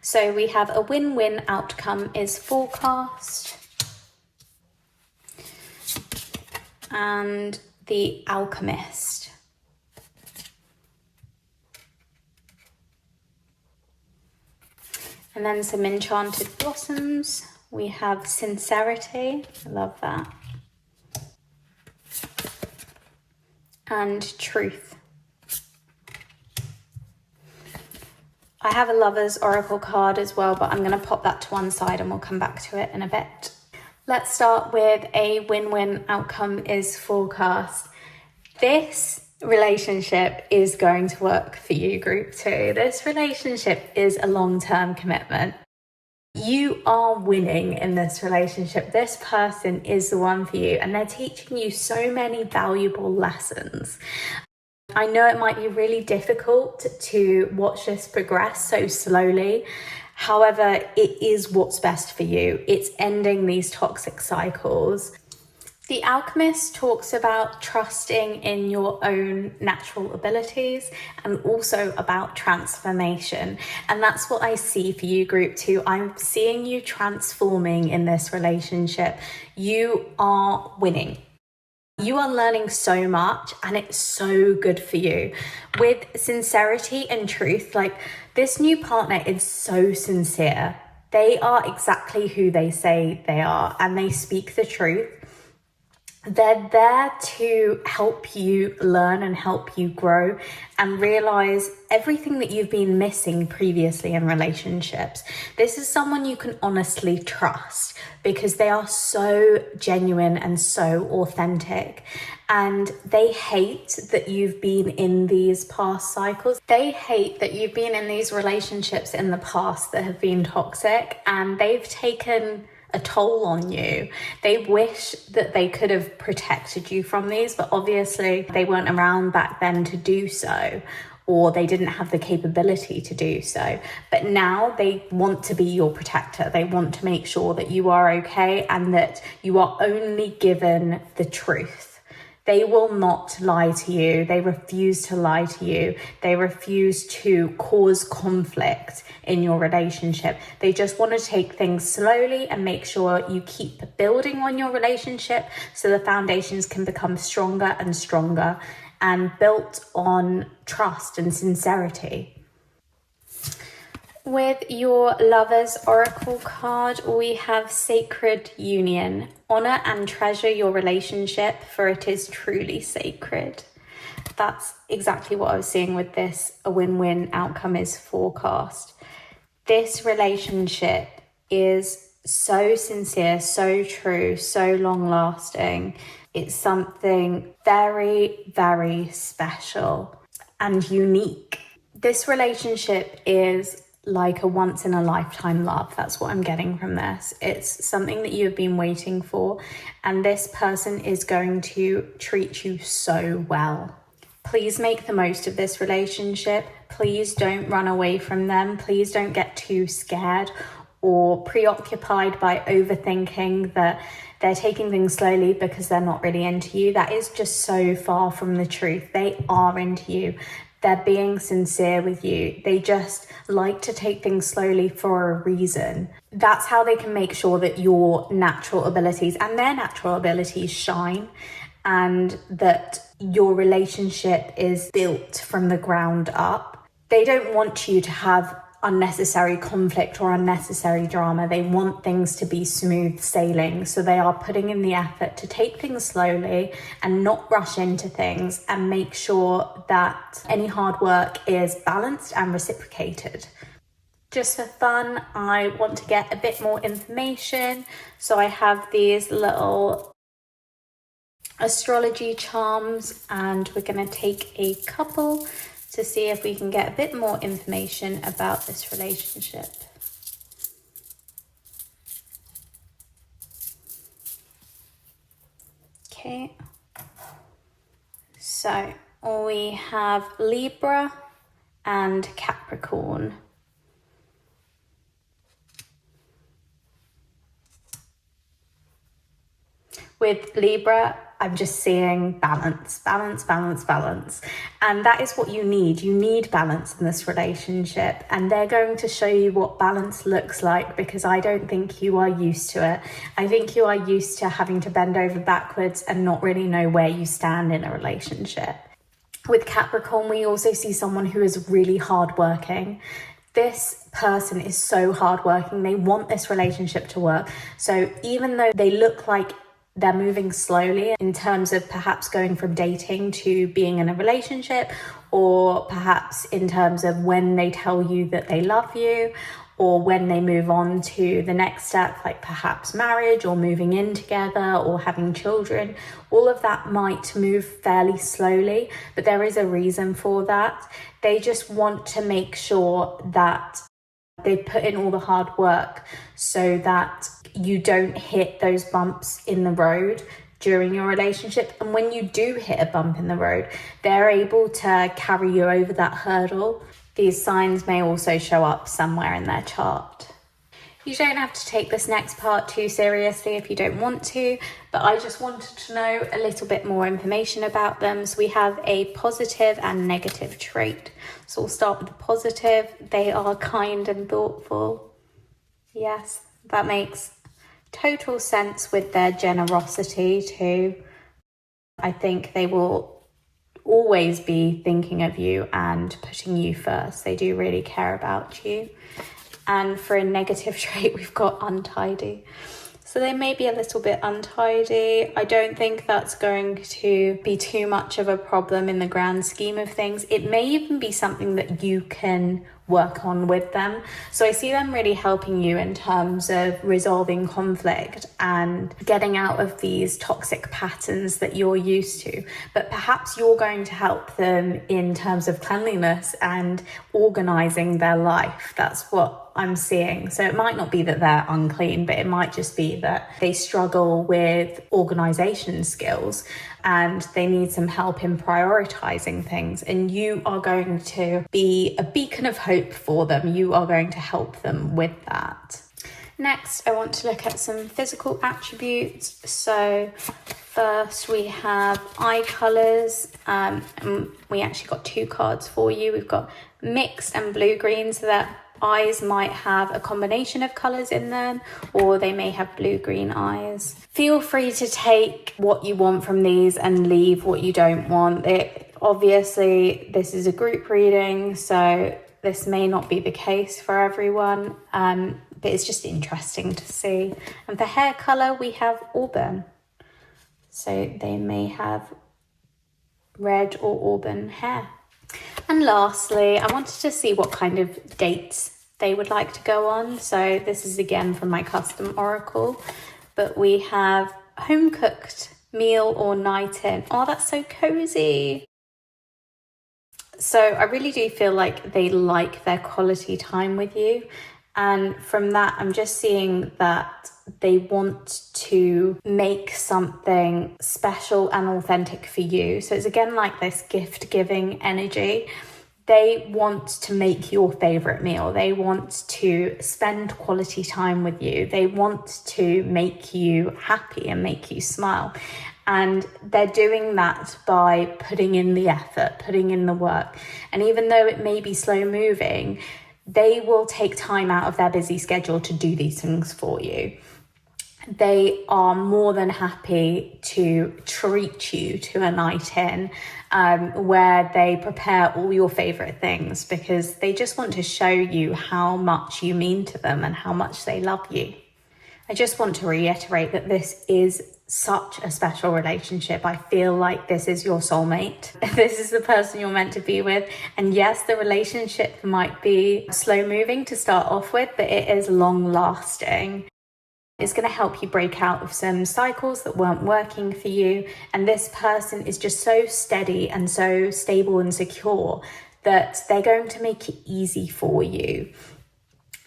So we have a win-win outcome is forecast, and the alchemist. And then some enchanted blossoms. We have sincerity, I love that. And truth. I have a lover's oracle card as well, but I'm going to pop that to one side and we'll come back to it in a bit. Let's start with a win-win outcome is forecast. This relationship is going to work for you, group 2. This relationship is a long-term commitment. You are winning in this relationship. This person is the one for you, and they're teaching you so many valuable lessons. I know it might be really difficult to watch this progress so slowly. However, it is what's best for you. It's ending these toxic cycles. The alchemist talks about trusting in your own natural abilities and also about transformation. And that's what I see for you, group 2. I'm seeing you transforming in this relationship. You are winning. You are learning so much and it's so good for you. With sincerity and truth, like this new partner is so sincere. They are exactly who they say they are and they speak the truth. They're there to help you learn and help you grow and realize everything that you've been missing previously in relationships. This is someone you can honestly trust because they are so genuine and so authentic. And they hate that you've been in these past cycles. They hate that you've been in these relationships in the past that have been toxic, and they've taken a toll on you. They wish that they could have protected you from these, but obviously they weren't around back then to do so, or they didn't have the capability to do so. But now they want to be your protector. They want to make sure that you are okay and that you are only given the truth. They will not lie to you. They refuse to lie to you. They refuse to cause conflict in your relationship. They just want to take things slowly and make sure you keep building on your relationship so the foundations can become stronger and stronger and built on trust and sincerity. With your lover's oracle card, we have sacred union. Honor and treasure your relationship, for it is truly sacred. That's exactly what I was seeing with this. A win-win outcome is forecast. This relationship is so sincere, so true, so long-lasting. It's something very, very special and unique. This relationship is like a once in a lifetime love. That's what I'm getting from this. It's something that you've been waiting for, and this person is going to treat you so well. Please make the most of this relationship. Please don't run away from them. Please don't get too scared or preoccupied by overthinking that they're taking things slowly because they're not really into you. That is just so far from the truth. They are into you. They're being sincere with you. They just like to take things slowly for a reason. That's how they can make sure that your natural abilities and their natural abilities shine, and that your relationship is built from the ground up. They don't want you to have unnecessary conflict or unnecessary drama. They want things to be smooth sailing. So they are putting in the effort to take things slowly and not rush into things and make sure that any hard work is balanced and reciprocated. Just for fun, I want to get a bit more information. So I have these little astrology charms, and we're going to take a couple to see if we can get a bit more information about this relationship. Okay, so we have Libra and Capricorn. With Libra, I'm just seeing balance, balance, balance, balance. And that is what you need. You need balance in this relationship. And they're going to show you what balance looks like, because I don't think you are used to it. I think you are used to having to bend over backwards and not really know where you stand in a relationship. With Capricorn, we also see someone who is really hardworking. This person is so hardworking. They want this relationship to work. So even though they look like they're moving slowly in terms of perhaps going from dating to being in a relationship, or perhaps in terms of when they tell you that they love you, or when they move on to the next step, like perhaps marriage or moving in together or having children, all of that might move fairly slowly, but there is a reason for that. They just want to make sure that they put in all the hard work so that you don't hit those bumps in the road during your relationship. And when you do hit a bump in the road, they're able to carry you over that hurdle. These signs may also show up somewhere in their chart. You don't have to take this next part too seriously if you don't want to, but I just wanted to know a little bit more information about them. So we have a positive and negative trait. So we'll start with the positive. They are kind and thoughtful. Yes, that makes total sense with their generosity too. I think they will always be thinking of you and putting you first. They do really care about you. And for a negative trait, we've got untidy. So they may be a little bit untidy. I don't think that's going to be too much of a problem in the grand scheme of things. It may even be something that you can work on with them. So I see them really helping you in terms of resolving conflict and getting out of these toxic patterns that you're used to. But perhaps you're going to help them in terms of cleanliness and organizing their life. That's what I'm seeing. So it might not be that they're unclean, but it might just be that they struggle with organization skills and they need some help in prioritizing things. And you are going to be a beacon of hope for them. You are going to help them with that. Next, I want to look at some physical attributes. So first we have eye colours. We actually got two cards for you. We've got mixed and blue-green, so that eyes might have a combination of colours in them, or they may have blue-green eyes. Feel free to take what you want from these and leave what you don't want. Obviously, this is a group reading, so this may not be the case for everyone, but it's just interesting to see. And for hair colour, we have auburn. So they may have red or auburn hair. And lastly, I wanted to see what kind of dates they would like to go on. So this is again from my custom oracle, but we have home cooked meal or night in. Oh, that's so cozy. So I really do feel like they like their quality time with you. And from that, I'm just seeing that they want to make something special and authentic for you. So it's again like this gift giving energy. They want to make your favorite meal. They want to spend quality time with you. They want to make you happy and make you smile. And they're doing that by putting in the effort, putting in the work. And even though it may be slow moving, they will take time out of their busy schedule to do these things for you. They are more than happy to treat you to a night in where they prepare all your favorite things, because they just want to show you how much you mean to them and how much they love you. I just want to reiterate that this is such a special relationship. I feel like this is your soulmate. This is the person you're meant to be with. And yes, the relationship might be slow moving to start off with, but it is long lasting. It's going to help you break out of some cycles that weren't working for you. And this person is just so steady and so stable and secure that they're going to make it easy for you.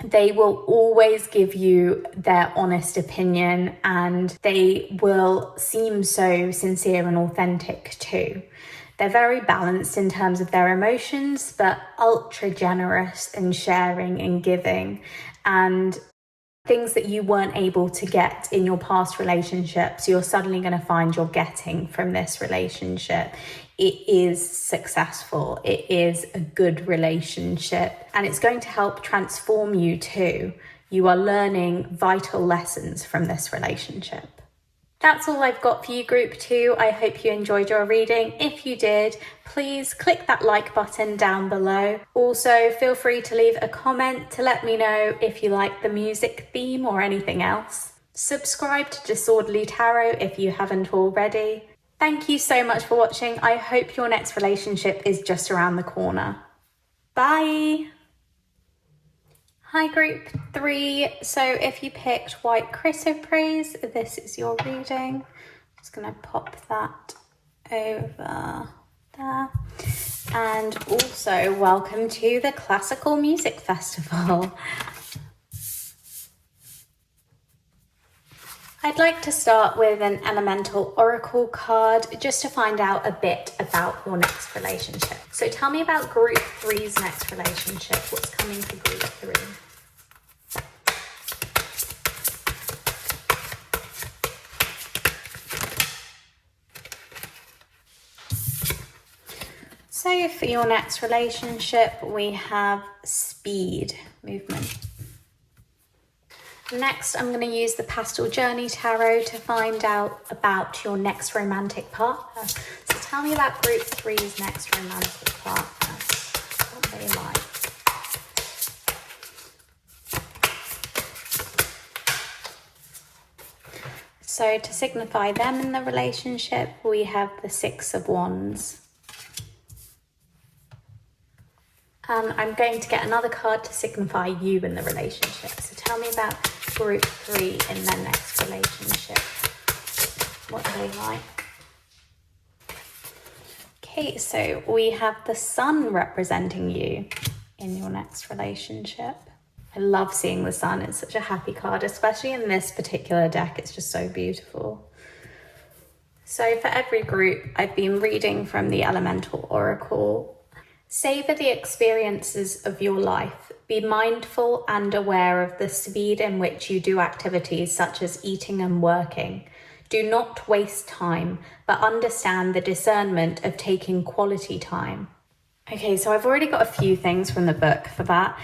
They will always give you their honest opinion, and they will seem so sincere and authentic too. They're very balanced in terms of their emotions, but ultra generous and sharing and giving, and things that you weren't able to get in your past relationships, you're suddenly going to find you're getting from this relationship. It is successful. It is a good relationship, and it's going to help transform you too. You are learning vital lessons from this relationship. That's all I've got for you, Group 2. I hope you enjoyed your reading. If you did, please click that like button down below. Also, feel free to leave a comment to let me know if you like the music theme or anything else. Subscribe to Disorderly Tarot if you haven't already. Thank you so much for watching. I hope your next relationship is just around the corner. Bye! Hi, Group 3. So if you picked white chrysoprase, this is your reading. Just going to pop that over there. And also welcome to the Classical Music Festival. I'd like to start with an Elemental Oracle card just to find out a bit about your next relationship. So tell me about Group 3's next relationship. What's coming for Group 3? So for your next relationship, we have speed, movement. Next, I'm going to use the Pastel Journey Tarot to find out about your next romantic partner. So tell me about Group 3's next romantic partner. What they like. So to signify them in the relationship, we have the Six of Wands. I'm going to get another card to signify you in the relationship. So tell me about Group 3 in their next relationship. What do they like? Okay, so we have the Sun representing you in your next relationship. I love seeing the Sun. It's such a happy card, especially in this particular deck. It's just so beautiful. So for every group, I've been reading from the Elemental Oracle. Savor the experiences of your life. Be mindful and aware of the speed in which you do activities such as eating and working. Do not waste time, but understand the discernment of taking quality time. Okay, so I've already got a few things from the book for that.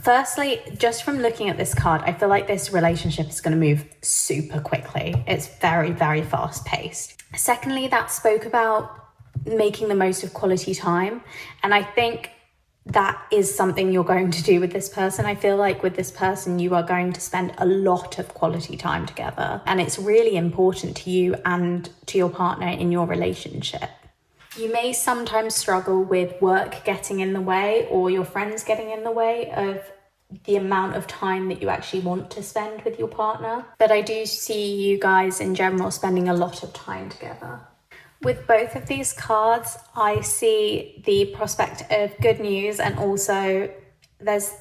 Firstly, just from looking at this card, I feel like this relationship is going to move super quickly. It's very, very fast paced. Secondly, that spoke about making the most of quality time. And I think that is something you're going to do with this person. I feel like with this person, you are going to spend a lot of quality time together. And it's really important to you and to your partner in your relationship. You may sometimes struggle with work getting in the way or your friends getting in the way of the amount of time that you actually want to spend with your partner. But I do see you guys in general spending a lot of time together. With both of these cards, I see the prospect of good news, and also there's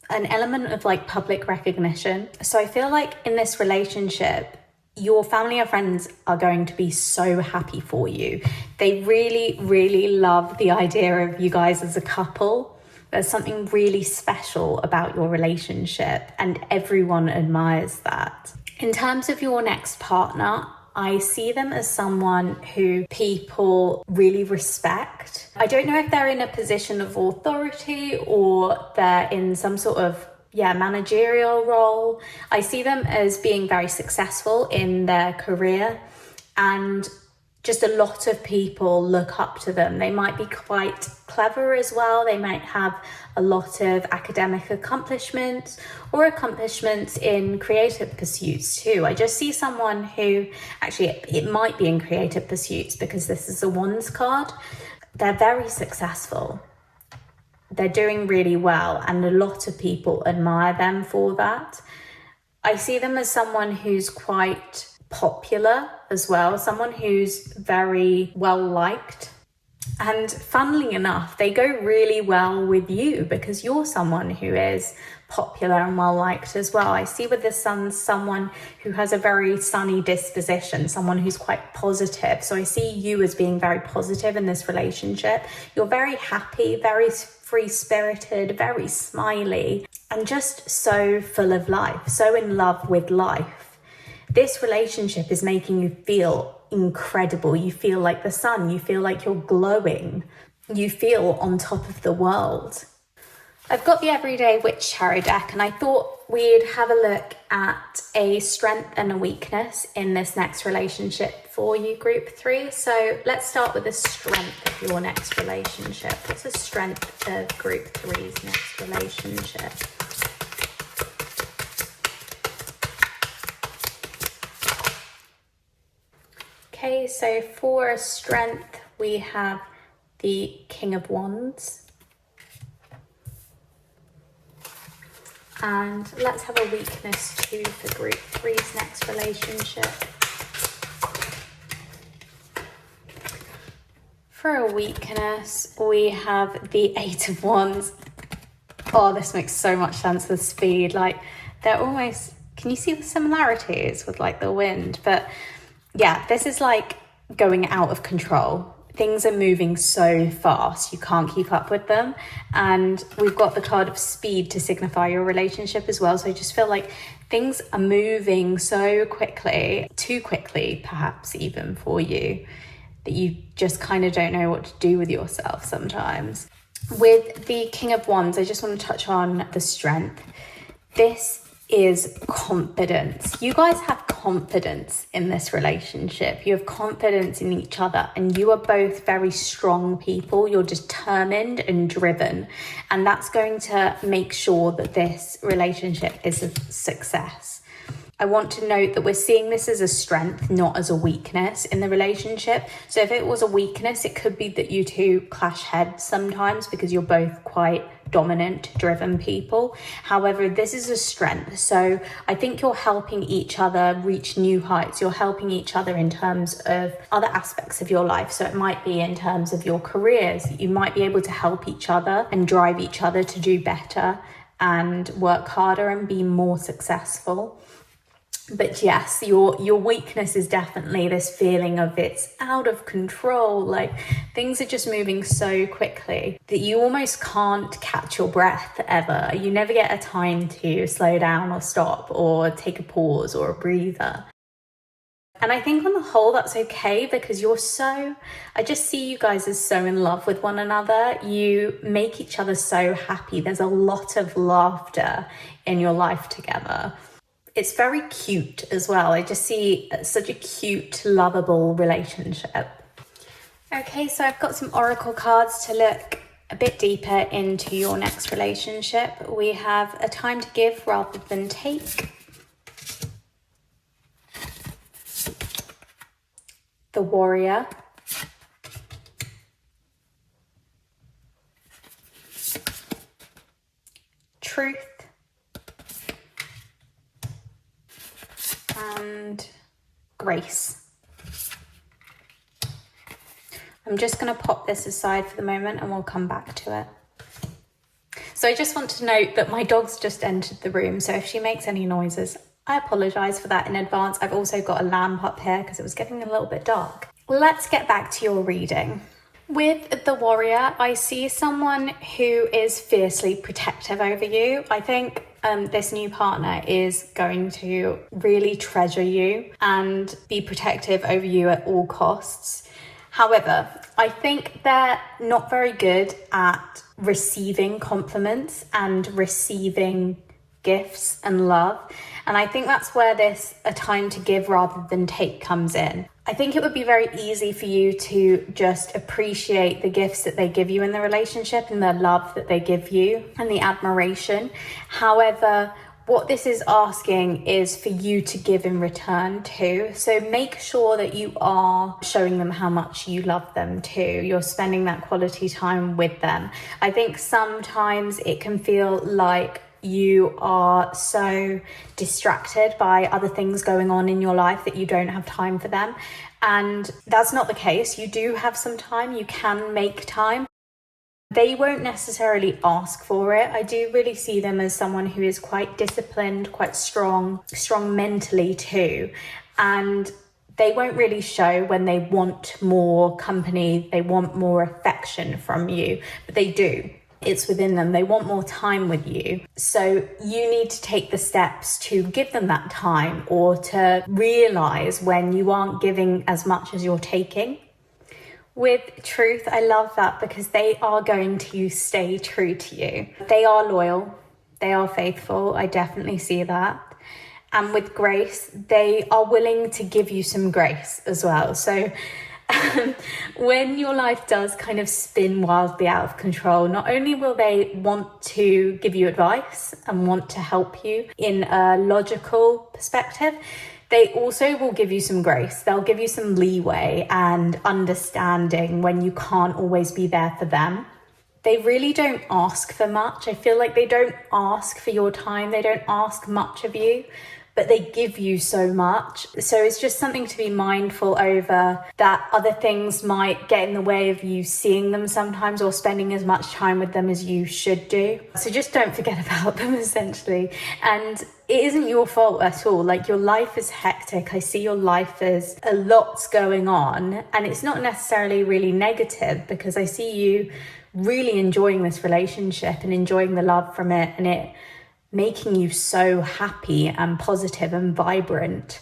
an element of like public recognition. So I feel like in this relationship, your family or friends are going to be so happy for you. They really, really love the idea of you guys as a couple. There's something really special about your relationship, and everyone admires that. In terms of your next partner, I see them as someone who people really respect. I don't know if they're in a position of authority or they're in some sort of managerial role. I see them as being very successful in their career, and just a lot of people look up to them. They might be quite clever as well. They might have a lot of academic accomplishments or accomplishments in creative pursuits too. I just see someone who, actually it might be in creative pursuits because this is a Wands card. They're very successful. They're doing really well, and a lot of people admire them for that. I see them as someone who's quite popular as well, someone who's very well liked. And funnily enough, they go really well with you because you're someone who is popular and well liked as well. I see with the sun someone who has a very sunny disposition, someone who's quite positive. So I see you as being very positive in this relationship. You're very happy, very free-spirited, very smiley, and just so full of life, so in love with life. This relationship is making you feel incredible. You feel like the sun, you feel like you're glowing, you feel on top of the world. I've got the Everyday Witch Tarot deck, and I thought we'd have a look at a strength and a weakness in this next relationship for you, group 3. So let's start with the strength of your next relationship. What's the strength of group 3's next relationship? Okay, so for strength, we have the King of Wands. And let's have a weakness too for group 3's next relationship. For a weakness, we have the 8 of Wands. Oh, this makes so much sense with speed. Like, they're almost, can you see the similarities with like the wind? But yeah, this is like going out of control. Things are moving so fast, you can't keep up with them. And we've got the card of speed to signify your relationship as well. So I just feel like things are moving so quickly, too quickly, perhaps even for you, that you just kind of don't know what to do with yourself sometimes. With the King of Wands, I just want to touch on the strength. This is confidence. You guys have confidence in this relationship. You have confidence in each other, and you are both very strong people. You're determined and driven, and that's going to make sure that this relationship is a success. I want to note that we're seeing this as a strength, not as a weakness in the relationship. So if it was a weakness, it could be that you two clash heads sometimes because you're both quite dominant, driven people. However, this is a strength. So I think you're helping each other reach new heights. You're helping each other in terms of other aspects of your life. So it might be in terms of your careers. You might be able to help each other and drive each other to do better and work harder and be more successful. But yes, your weakness is definitely this feeling of it's out of control. Like things are just moving so quickly that you almost can't catch your breath ever. You never get a time to slow down or stop or take a pause or a breather. And I think on the whole, that's okay because I just see you guys as so in love with one another. You make each other so happy. There's a lot of laughter in your life together. It's very cute as well. I just see such a cute, lovable relationship. Okay, so I've got some oracle cards to look a bit deeper into your next relationship. We have a time to give rather than take. The Warrior. Truth. And Grace. I'm just going to pop this aside for the moment and we'll come back to it. So I just want to note that my dog's just entered the room, so if she makes any noises, I apologise for that in advance. I've also got a lamp up here because it was getting a little bit dark. Let's get back to your reading. With the Warrior, I see someone who is fiercely protective over you. I think this new partner is going to really treasure you and be protective over you at all costs. However, I think they're not very good at receiving compliments and receiving gifts and love. And I think that's where this a time to give rather than take comes in. I think it would be very easy for you to just appreciate the gifts that they give you in the relationship and the love that they give you and the admiration. However, what this is asking is for you to give in return too. So make sure that you are showing them how much you love them too. You're spending that quality time with them. I think sometimes it can feel like you are so distracted by other things going on in your life that you don't have time for them. And that's not the case. You do have some time, you can make time. They won't necessarily ask for it. I do really see them as someone who is quite disciplined, quite strong mentally too. And they won't really show when they want more company, they want more affection from you, but they do. It's within them. They want more time with you. So you need to take the steps to give them that time, or to realize when you aren't giving as much as you're taking. With truth, I love that, because they are going to stay true to you. They are loyal. They are faithful. I definitely see that. And with grace, they are willing to give you some grace as well. So when your life does kind of spin wildly out of control, not only will they want to give you advice and want to help you in a logical perspective, they also will give you some grace. They'll give you some leeway and understanding when you can't always be there for them. They really don't ask for much. I feel like they don't ask for your time. They don't ask much of you, but they give you so much. So it's just something to be mindful over, that other things might get in the way of you seeing them sometimes, or spending as much time with them as you should do. So just don't forget about them, essentially. And it isn't your fault at all. Like, your life is hectic. I see your life as a lot's going on, and it's not necessarily really negative, because I see you really enjoying this relationship and enjoying the love from it, and it making you so happy and positive and vibrant.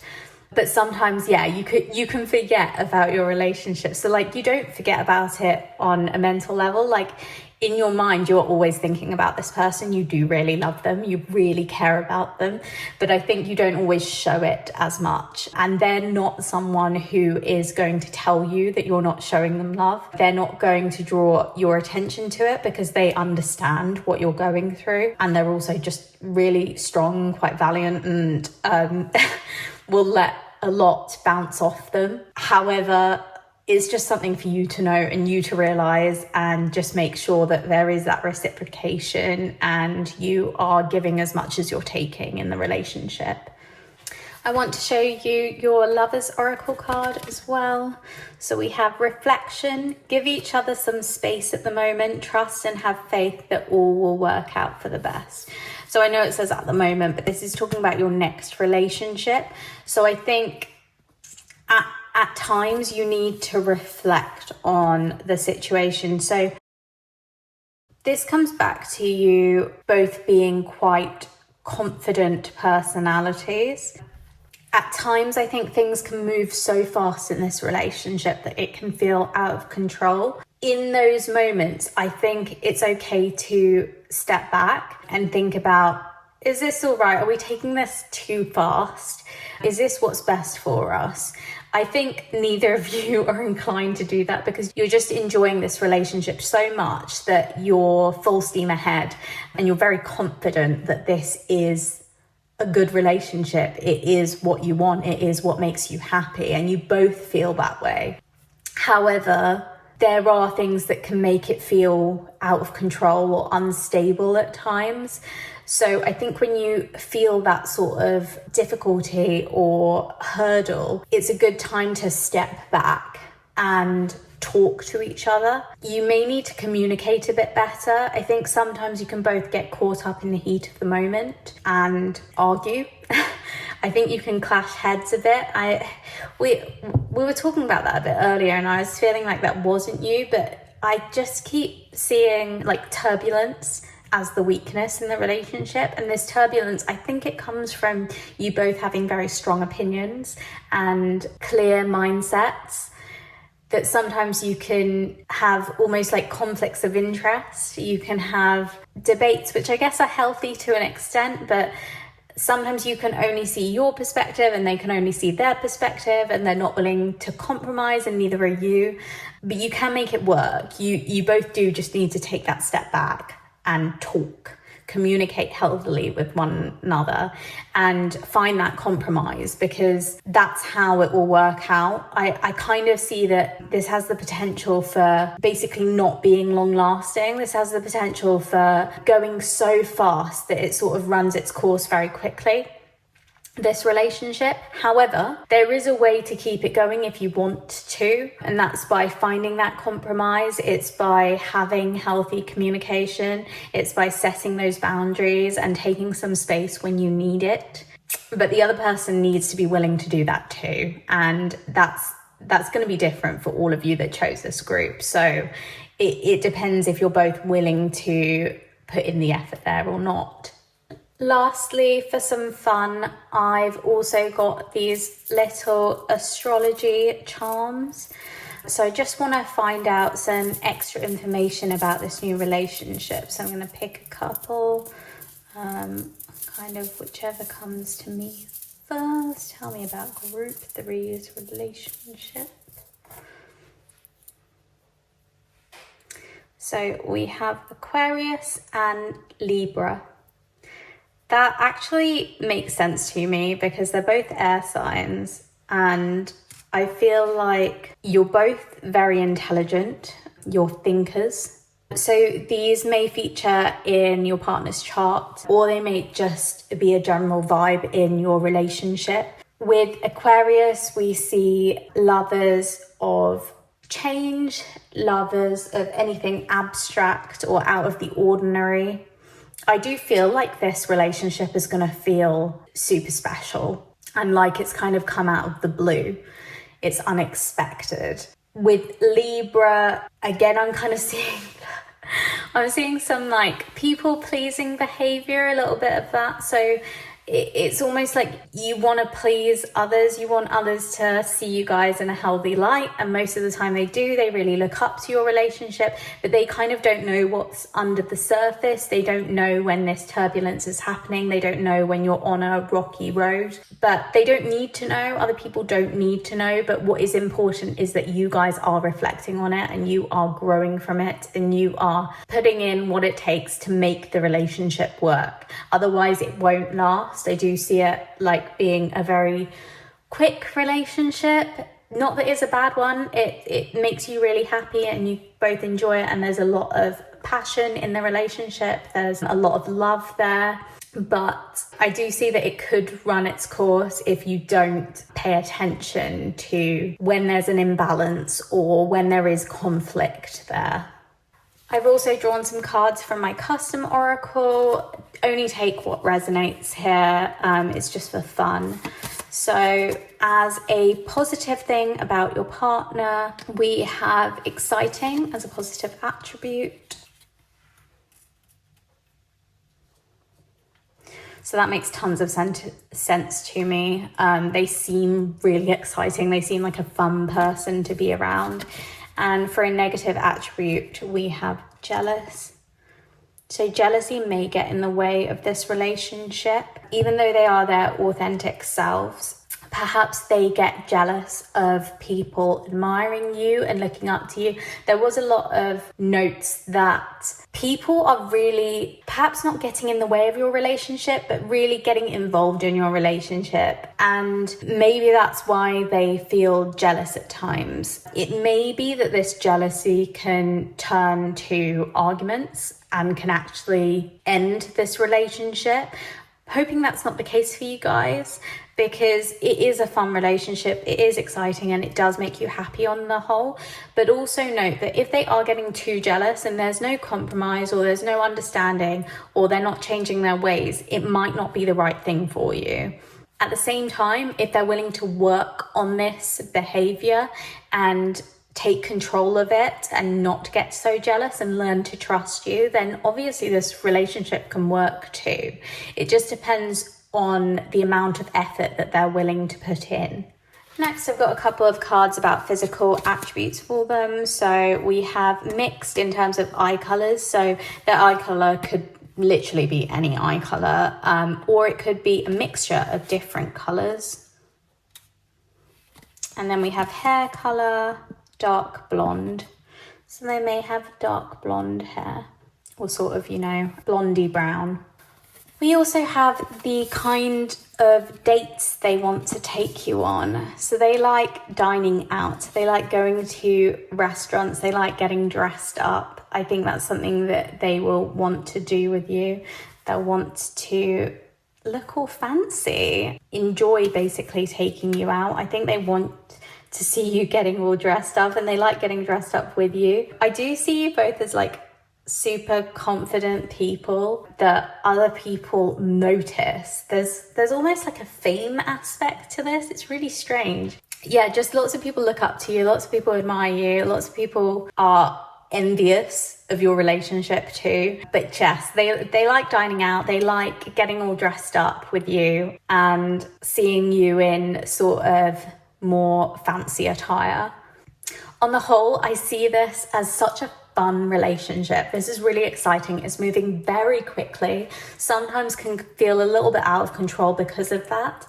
But sometimes, yeah, you can forget about your relationship. So like, you don't forget about it on a mental level. Like, in your mind, you're always thinking about this person. You do really love them. You really care about them. But I think you don't always show it as much. And they're not someone who is going to tell you that you're not showing them love. They're not going to draw your attention to it, because they understand what you're going through. And they're also just really strong, quite valiant, and will let a lot bounce off them. However, it's just something for you to know and you to realize, and just make sure that there is that reciprocation and you are giving as much as you're taking in the relationship. I want to show you your Lover's Oracle card as well. So we have reflection. Give each other some space at the moment. Trust and have faith that all will work out for the best. So I know it says at the moment, but this is talking about your next relationship. So I think at times you need to reflect on the situation. So this comes back to you both being quite confident personalities. At times, I think things can move so fast in this relationship that it can feel out of control. In those moments, I think it's okay to step back and think about, is this all right? Are we taking this too fast? Is this what's best for us? I think neither of you are inclined to do that, because you're just enjoying this relationship so much that you're full steam ahead and you're very confident that this is a good relationship. It is what you want. It is what makes you happy, and you both feel that way. However, there are things that can make it feel out of control or unstable at times. So I think when you feel that sort of difficulty or hurdle, it's a good time to step back and talk to each other. You may need to communicate a bit better. I think sometimes you can both get caught up in the heat of the moment and argue. I think you can clash heads a bit. We were talking about that a bit earlier, and I was feeling like that wasn't you, but I just keep seeing like turbulence as the weakness in the relationship. And this turbulence, I think it comes from you both having very strong opinions and clear mindsets, that sometimes you can have almost like conflicts of interest. You can have debates, which I guess are healthy to an extent, but sometimes you can only see your perspective and they can only see their perspective, and they're not willing to compromise, and neither are you. But you can make it work. You both do just need to take that step back and talk. communicate healthily with one another and find that compromise, because that's how it will work out. I kind of see that this has the potential for basically not being long lasting. This has the potential for going so fast that it sort of runs its course very quickly, this relationship. However, there is a way to keep it going if you want to, and that's by finding that compromise. It's by having healthy communication. It's by setting those boundaries and taking some space when you need it. But the other person needs to be willing to do that too, and that's going to be different for all of you that chose this group. So it depends if you're both willing to put in the effort there or not. Lastly, for some fun, I've also got these little astrology charms. So I just want to find out some extra information about this new relationship. So I'm going to pick a couple, kind of whichever comes to me first. Tell me about group 3's relationship. So we have Aquarius and Libra. That actually makes sense to me because they're both air signs, and I feel like you're both very intelligent, you're thinkers. So these may feature in your partner's chart, or they may just be a general vibe in your relationship. With Aquarius, we see lovers of change, lovers of anything abstract or out of the ordinary. I do feel like this relationship is going to feel super special and like it's kind of come out of the blue. It's unexpected. With Libra, again, I'm seeing some like people-pleasing behavior, a little bit of that. So it's almost like you want to please others. You want others to see you guys in a healthy light. And most of the time they do. They really look up to your relationship, but they kind of don't know what's under the surface. They don't know when this turbulence is happening. They don't know when you're on a rocky road, but they don't need to know. Other people don't need to know. But what is important is that you guys are reflecting on it and you are growing from it and you are putting in what it takes to make the relationship work. Otherwise it won't last. I do see it like being a very quick relationship. Not that it's a bad one. It makes you really happy and you both enjoy it, and there's a lot of passion in the relationship. There's a lot of love there. But I do see that it could run its course if you don't pay attention to when there's an imbalance or when there is conflict there. I've also drawn some cards from my custom oracle. Only take what resonates here. It's just for fun. So as a positive thing about your partner, we have exciting as a positive attribute. So that makes tons of sense to me. They seem really exciting. They seem like a fun person to be around. And for a negative attribute, we have jealous. So jealousy may get in the way of this relationship. Even though they are their authentic selves, perhaps they get jealous of people admiring you and looking up to you. There was a lot of notes that people are really perhaps not getting in the way of your relationship, but really getting involved in your relationship. And maybe that's why they feel jealous at times. It may be that this jealousy can turn to arguments and can actually end this relationship. Hoping that's not the case for you guys, because it is a fun relationship, it is exciting, and it does make you happy on the whole. But also note that if they are getting too jealous and there's no compromise or there's no understanding or they're not changing their ways, it might not be the right thing for you. At the same time, if they're willing to work on this behavior and take control of it and not get so jealous and learn to trust you, then obviously this relationship can work too. It just depends on the amount of effort that they're willing to put in. Next, I've got a couple of cards about physical attributes for them. So we have mixed in terms of eye colors. So their eye color could literally be any eye color, or it could be a mixture of different colors. And then we have hair color, dark blonde. So they may have dark blonde hair or sort of, you know, blondie brown. We also have the kind of dates they want to take you on. So they like dining out, they like going to restaurants, they like getting dressed up. I think that's something that they will want to do with you. They'll want to look all fancy, enjoy basically taking you out. I think they want to see you getting all dressed up, and they like getting dressed up with you. I do see you both as like super confident people that other people notice. There's almost like a fame aspect to this. It's really strange. Yeah, just lots of people look up to you, lots of people admire you, lots of people are envious of your relationship too. But yes, they like dining out, they like getting all dressed up with you and seeing you in sort of more fancy attire. On the whole, I see this as such a fun relationship. This is really exciting. It's moving very quickly. Sometimes can feel a little bit out of control because of that.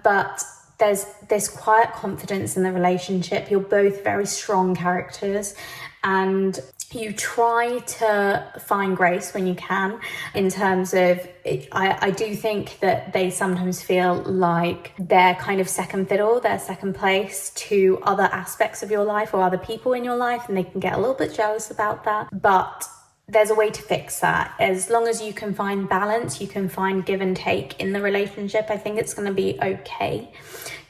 But there's this quiet confidence in the relationship. You're both very strong characters, and you try to find grace when you can in terms of it. I do think that they sometimes feel like they're kind of second fiddle, they're second place to other aspects of your life or other people in your life, and they can get a little bit jealous about that. But there's a way to fix that. As long as you can find balance, you can find give and take in the relationship, I think it's going to be okay.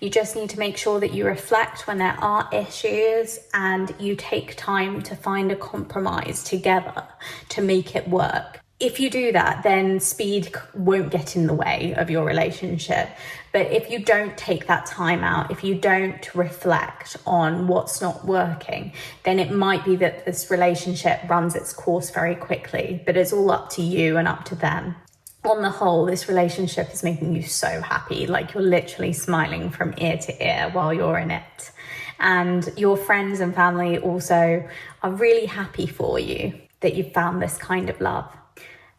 You just need to make sure that you reflect when there are issues and you take time to find a compromise together to make it work. If you do that, then speed won't get in the way of your relationship. But if you don't take that time out, if you don't reflect on what's not working, then it might be that this relationship runs its course very quickly. But it's all up to you and up to them. On the whole, this relationship is making you so happy. Like, you're literally smiling from ear to ear while you're in it. And your friends and family also are really happy for you that you've found this kind of love.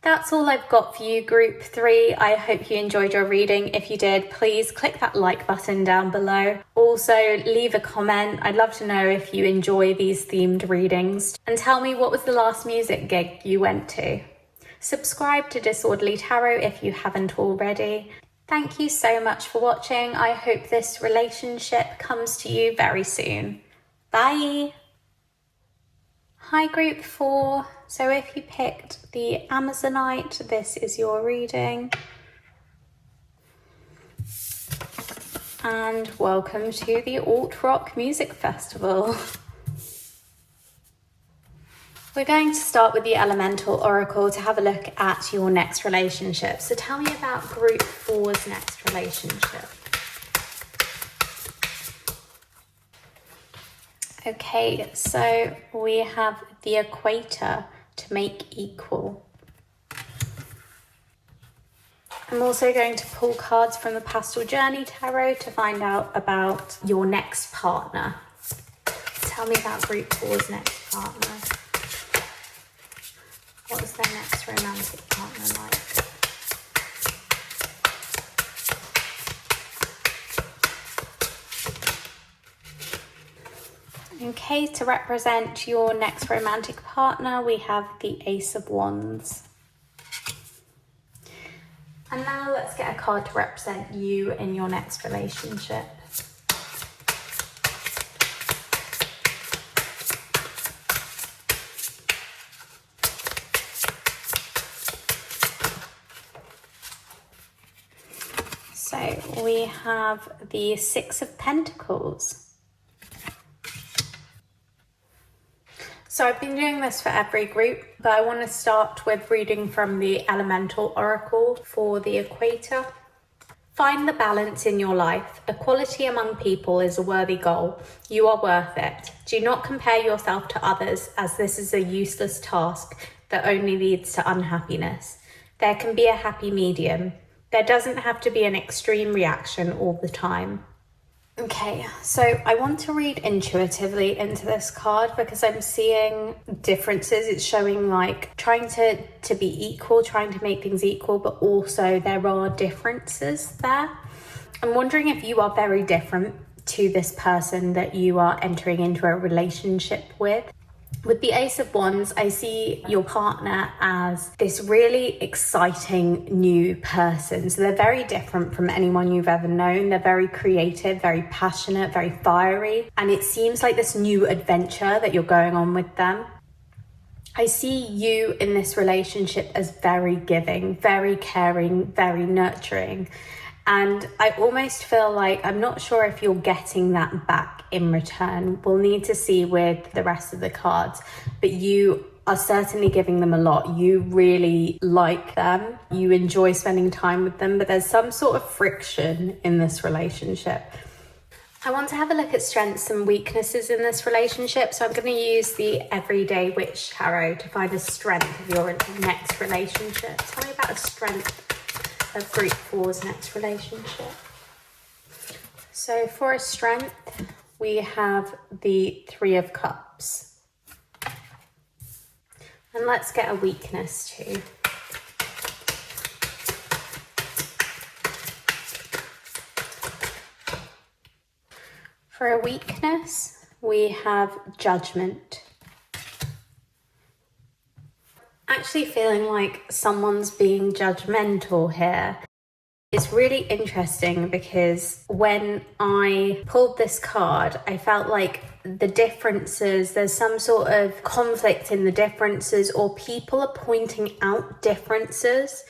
That's all I've got for you, group 3. I hope you enjoyed your reading. If you did, please click that like button down below. Also, leave a comment. I'd love to know if you enjoy these themed readings. And tell me, what was the last music gig you went to? Subscribe to Disorderly Tarot if you haven't already. Thank you so much for watching. I hope this relationship comes to you very soon. Bye. Hi, group 4. So if you picked the Amazonite, this is your reading. And welcome to the Alt Rock Music Festival. We're going to start with the Elemental Oracle to have a look at your next relationship. So tell me about group 4's next relationship. Okay, so we have the equator, to make equal. I'm also going to pull cards from the Pastel Journey Tarot to find out about your next partner. Tell me about group 4's next partner. What is their next romantic partner like? Okay, to represent your next romantic partner, we have the Ace of Wands. And now let's get a card to represent you in your next relationship. So we have the Six of Pentacles. So I've been doing this for every group, but I want to start with reading from the Elemental Oracle for the equator. Find the balance in your life. Equality among people is a worthy goal. You are worth it. Do not compare yourself to others, as this is a useless task that only leads to unhappiness. There can be a happy medium. There doesn't have to be an extreme reaction all the time. Okay, so I want to read intuitively into this card because I'm seeing differences. It's showing like trying to be equal, trying to make things equal, but also there are differences there. I'm wondering if you are very different to this person that you are entering into a relationship with. With the Ace of Wands, I see your partner as this really exciting new person. So they're very different from anyone you've ever known. They're very creative, very passionate, very fiery. And it seems like this new adventure that you're going on with them. I see you in this relationship as very giving, very caring, very nurturing. And I almost feel like, I'm not sure if you're getting that back in return. We'll need to see with the rest of the cards, but you are certainly giving them a lot. You really like them. You enjoy spending time with them, but there's some sort of friction in this relationship. I want to have a look at strengths and weaknesses in this relationship. So I'm going to use the Everyday Witch Tarot to find the strength of your next relationship. Tell me about a strength of Group 4's next relationship. So for a strength, we have the Three of Cups. And let's get a weakness too. For a weakness, we have Judgment. Actually feeling like someone's being judgmental here. It's really interesting because when I pulled this card, I felt like the differences, there's some sort of conflict in the differences, or people are pointing out differences.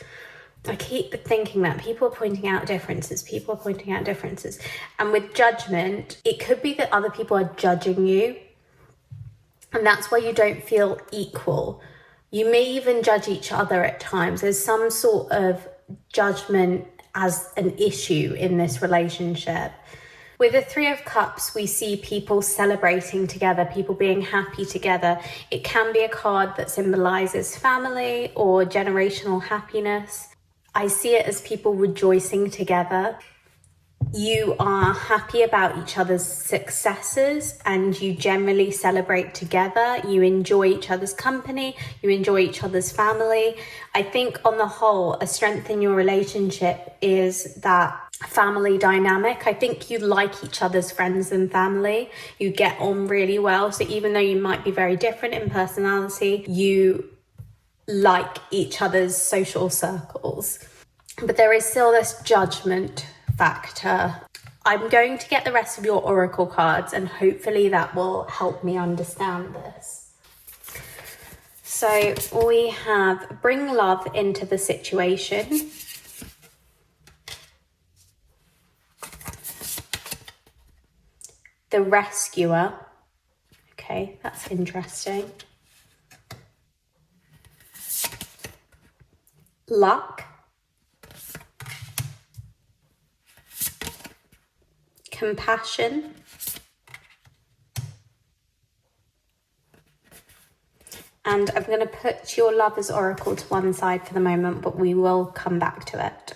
I keep thinking that people are pointing out differences, And with Judgment, it could be that other people are judging you, and that's why you don't feel equal. You may even judge each other at times. There's some sort of judgment as an issue in this relationship. With the Three of Cups, we see people celebrating together, people being happy together. It can be a card that symbolizes family or generational happiness. I see it as people rejoicing together. You are happy about each other's successes and you generally celebrate together. You enjoy each other's company. You enjoy each other's family. I think on the whole, a strength in your relationship is that family dynamic. I think you like each other's friends and family. You get on really well. So even though you might be very different in personality, you like each other's social circles. But there is still this judgment factor. I'm going to get the rest of your oracle cards and hopefully that will help me understand this. So we have bring love into the situation. The rescuer. Okay, that's interesting. Luck. Compassion. And I'm going to put your lover's oracle to one side for the moment, but we will come back to it.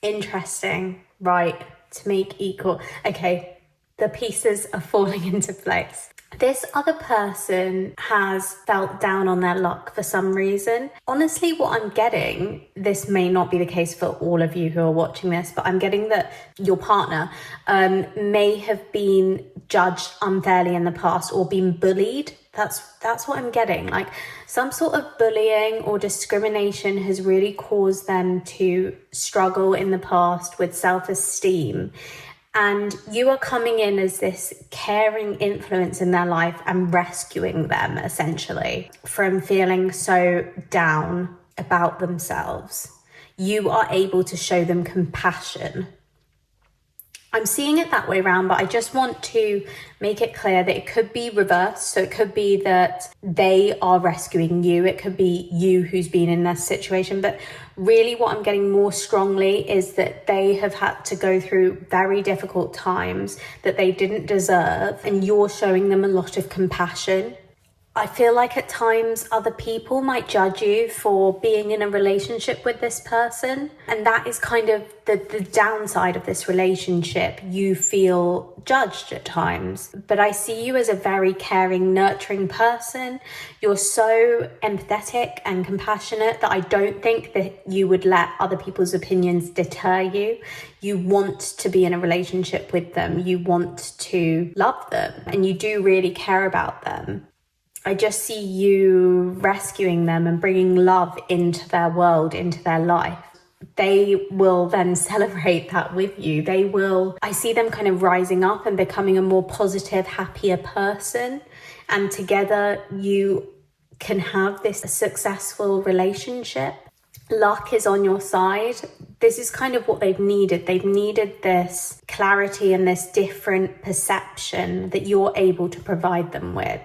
Interesting. Right. To make equal. Okay. The pieces are falling into place. This other person has felt down on their luck for some reason. Honestly, what I'm getting, this may not be the case for all of you who are watching this, but I'm getting that your partner may have been judged unfairly in the past or been bullied. That's what I'm getting. Like some sort of bullying or discrimination has really caused them to struggle in the past with self-esteem. And you are coming in as this caring influence in their life and rescuing them essentially from feeling so down about themselves. You are able to show them compassion. I'm seeing it that way around, but I just want to make it clear that it could be reversed. So it could be that they are rescuing you. It could be you who's been in this situation. But really what I'm getting more strongly is that they have had to go through very difficult times that they didn't deserve. And you're showing them a lot of compassion. I feel like at times other people might judge you for being in a relationship with this person. And that is kind of the downside of this relationship. You feel judged at times. But I see you as a very caring, nurturing person. You're so empathetic and compassionate that I don't think that you would let other people's opinions deter you. You want to be in a relationship with them. You want to love them. And you do really care about them. I just see you rescuing them and bringing love into their world, into their life. They will then celebrate that with you. I see them kind of rising up and becoming a more positive, happier person. And together you can have this successful relationship. Luck is on your side. This is kind of what they've needed. They've needed this clarity and this different perception that you're able to provide them with.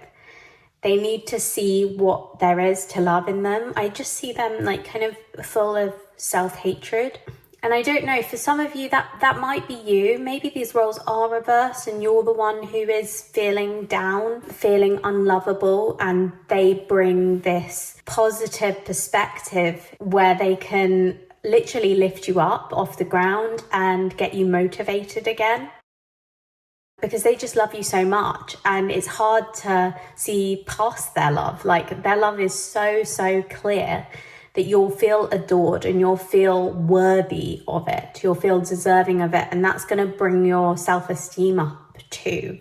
They need to see what there is to love in them. I just see them like kind of full of self-hatred. And I don't know, for some of you that might be you. Maybe these roles are reversed and you're the one who is feeling down, feeling unlovable, and they bring this positive perspective where they can literally lift you up off the ground and get you motivated again. Because they just love you so much, and it's hard to see past their love. Like, their love is so clear that you'll feel adored and you'll feel worthy of it. You'll feel deserving of it, and that's going to bring your self-esteem up too.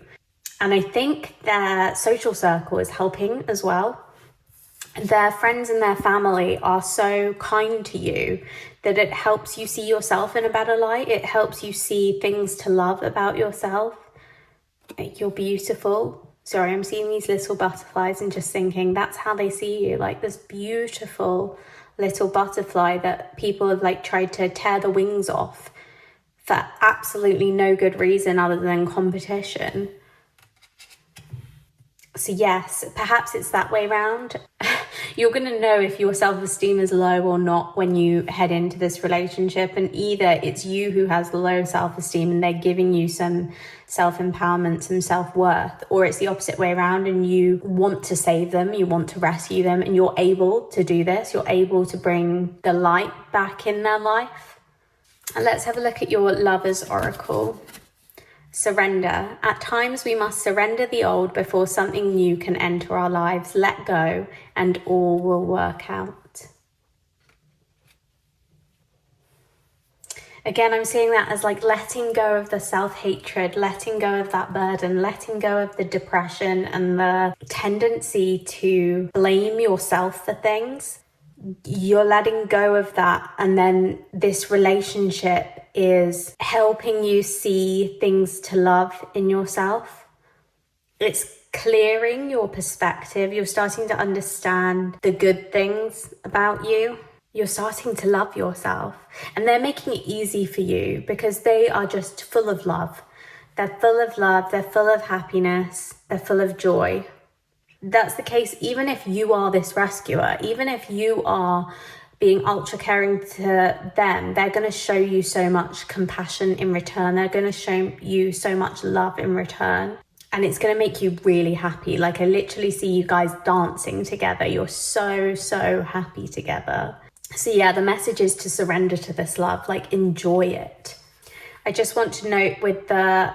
And I think their social circle is helping as well. Their friends and their family are so kind to you that it helps you see yourself in a better light. It helps you see things to love about yourself. You're beautiful. Sorry, I'm seeing these little butterflies and just thinking that's how they see you, like this beautiful little butterfly that people have like tried to tear the wings off for absolutely no good reason other than competition. So yes, perhaps it's that way around. You're going to know if your self-esteem is low or not when you head into this relationship, and either it's you who has the low self-esteem and they're giving you some self-empowerment, some self-worth, or it's the opposite way around and you want to save them, you want to rescue them, and you're able to do this. You're able to bring the light back in their life. And let's have a look at your Lover's Oracle. Surrender. At times we must surrender the old before something new can enter our lives. Let go and all will work out. Again, I'm seeing that as like letting go of the self-hatred, letting go of that burden, letting go of the depression and the tendency to blame yourself for things. You're letting go of that, and then this relationship is helping you see things to love in yourself. It's clearing your perspective. You're starting to understand the good things about you. You're starting to love yourself, and they're making it easy for you because they are just full of love. They're full of love, they're full of happiness, they're full of joy. That's the case even if you are this rescuer, even if you are being ultra caring to them, they're going to show you so much compassion in return. They're going to show you so much love in return. And it's going to make you really happy. Like, I literally see you guys dancing together. You're so happy together. So yeah, the message is to surrender to this love, like enjoy it. I just want to note with the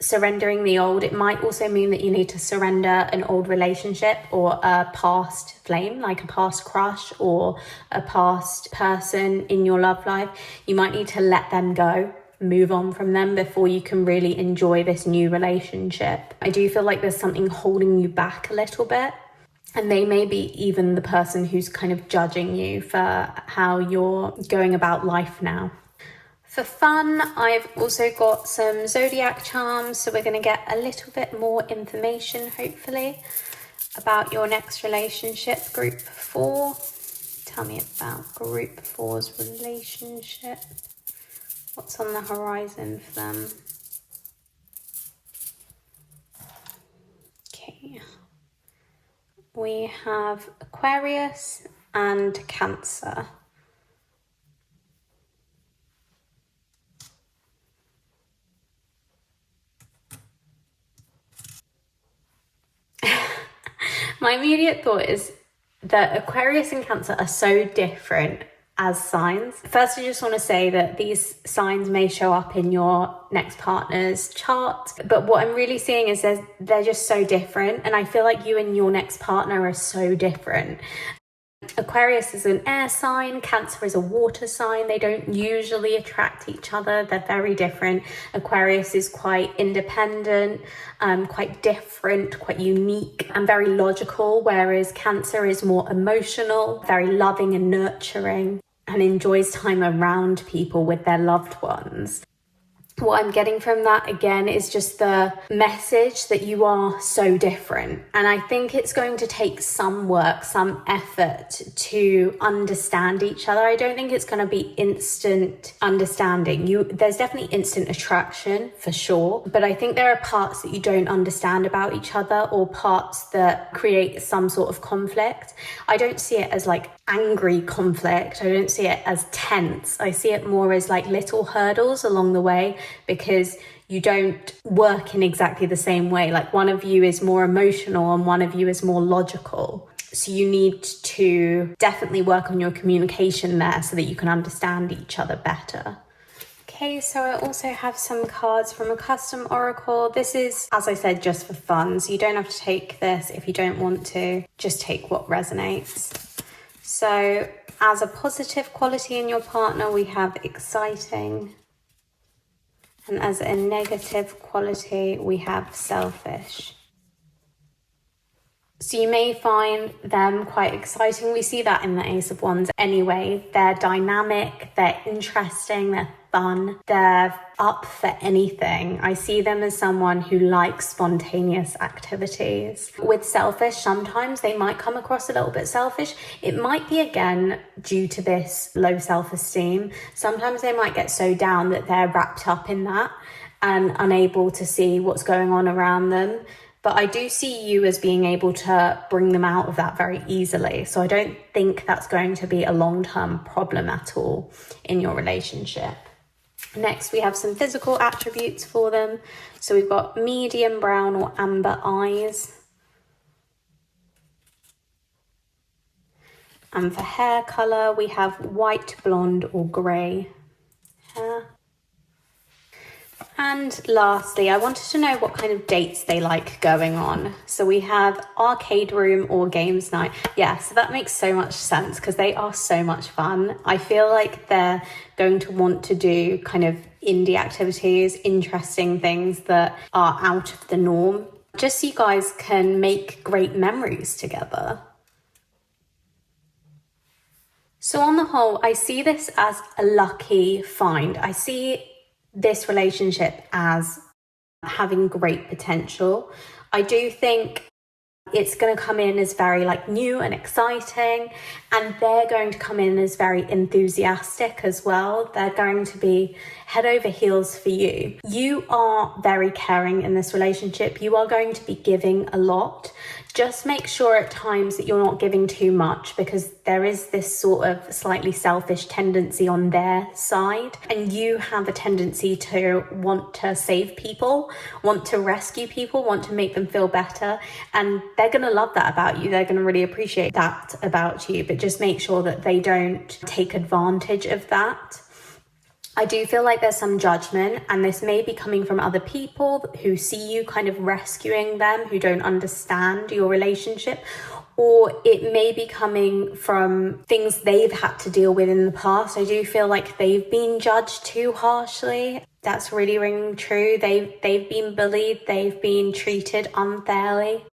surrendering the old, it might also mean that you need to surrender an old relationship or a past flame, like a past crush or a past person in your love life. You might need to let them go, move on from them before you can really enjoy this new relationship. I do feel like there's something holding you back a little bit, and they may be even the person who's kind of judging you for how you're going about life now. For fun, I've also got some zodiac charms, so we're going to get a little bit more information, hopefully, about your next relationship, Group 4. Tell me about Group 4's relationship. What's on the horizon for them? Okay. We have Aquarius and Cancer. My immediate thought is that Aquarius and Cancer are so different as signs. First, I just want to say that these signs may show up in your next partner's chart, but what I'm really seeing is they're just so different, and I feel like you and your next partner are so different. Aquarius is an air sign, Cancer is a water sign. They don't usually attract each other. They're very different. Aquarius is quite independent, quite different, quite unique, and very logical, whereas Cancer is more emotional, very loving and nurturing, and enjoys time around people with their loved ones. What I'm getting from that again is just the message that you are so different. And I think it's going to take some work, some effort to understand each other. I don't think it's going to be instant understanding. There's definitely instant attraction for sure. But I think there are parts that you don't understand about each other, or parts that create some sort of conflict. I don't see it as like angry conflict. I don't see it as tense. I see it more as like little hurdles along the way, because you don't work in exactly the same way. Like one of you is more emotional and one of you is more logical. So you need to definitely work on your communication there so that you can understand each other better. Okay, so I also have some cards from a custom oracle. This is, as I said, just for fun. So you don't have to take this if you don't want to. Just take what resonates. So as a positive quality in your partner, we have exciting. And as a negative quality, we have selfish. So you may find them quite exciting. We see that in the Ace of Wands anyway. They're dynamic, they're interesting, they're fun, they're up for anything. I see them as someone who likes spontaneous activities. With selfish, sometimes they might come across a little bit selfish. It might be, again, due to this low self-esteem. Sometimes they might get so down that they're wrapped up in that and unable to see what's going on around them. But I do see you as being able to bring them out of that very easily. So I don't think that's going to be a long-term problem at all in your relationship. Next, we have some physical attributes for them. So we've got medium brown or amber eyes. And for hair colour, we have white, blonde or grey hair. And lastly, I wanted to know what kind of dates they like going on. So we have arcade room or games night. Yeah, so that makes so much sense because they are so much fun. I feel like they're going to want to do kind of indie activities, interesting things that are out of the norm, just so you guys can make great memories together. So on the whole, I see this as a lucky find. I see this relationship as having great potential. I do think it's going to come in as very like new and exciting, and they're going to come in as very enthusiastic as well. They're going to be head over heels for you. You are very caring in this relationship. You are going to be giving a lot. Just make sure at times that you're not giving too much, because there is this sort of slightly selfish tendency on their side, and you have a tendency to want to save people, want to rescue people, want to make them feel better, and they're going to love that about you. They're going to really appreciate that about you, but just make sure that they don't take advantage of that. I do feel like there's some judgment, and this may be coming from other people who see you kind of rescuing them, who don't understand your relationship, or it may be coming from things they've had to deal with in the past. I do feel like they've been judged too harshly. That's really ringing true. They've been bullied, they've been treated unfairly.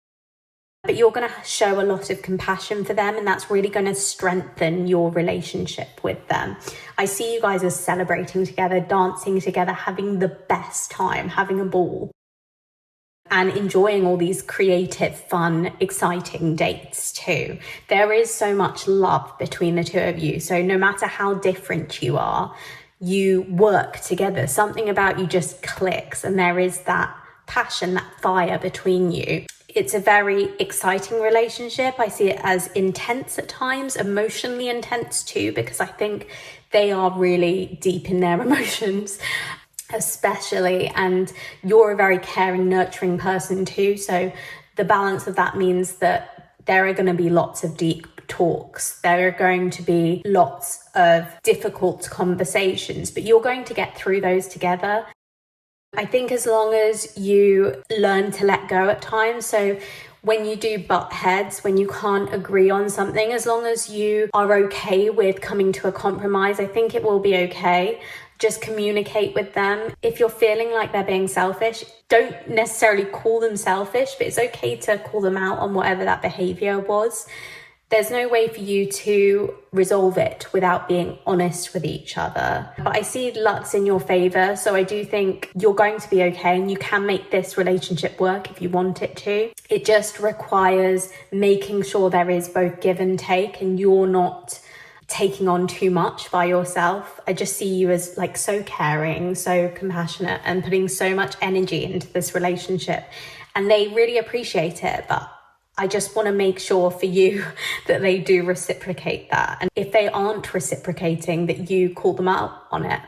But you're going to show a lot of compassion for them, and that's really going to strengthen your relationship with them. I see you guys as celebrating together, dancing together, having the best time, having a ball, and enjoying all these creative, fun, exciting dates too. There is so much love between the two of you. So no matter how different you are, you work together. Something about you just clicks, and there is that passion, that fire between you. It's a very exciting relationship. I see it as intense at times, emotionally intense too, because I think they are really deep in their emotions, especially. And you're a very caring, nurturing person too. So the balance of that means that there are going to be lots of deep talks. There are going to be lots of difficult conversations, but you're going to get through those together. I think as long as you learn to let go at times. So when you do butt heads, when you can't agree on something, as long as you are okay with coming to a compromise, I think it will be okay. Just communicate with them. If you're feeling like they're being selfish, don't necessarily call them selfish, but it's okay to call them out on whatever that behavior was. There's no way for you to resolve it without being honest with each other. But I see luck's in your favor, so I do think you're going to be okay and you can make this relationship work if you want it to. It just requires making sure there is both give and take and you're not taking on too much by yourself. I just see you as like so caring, so compassionate, and putting so much energy into this relationship. And they really appreciate it, but I just want to make sure for you that they do reciprocate that. And if they aren't reciprocating, that you call them out on it.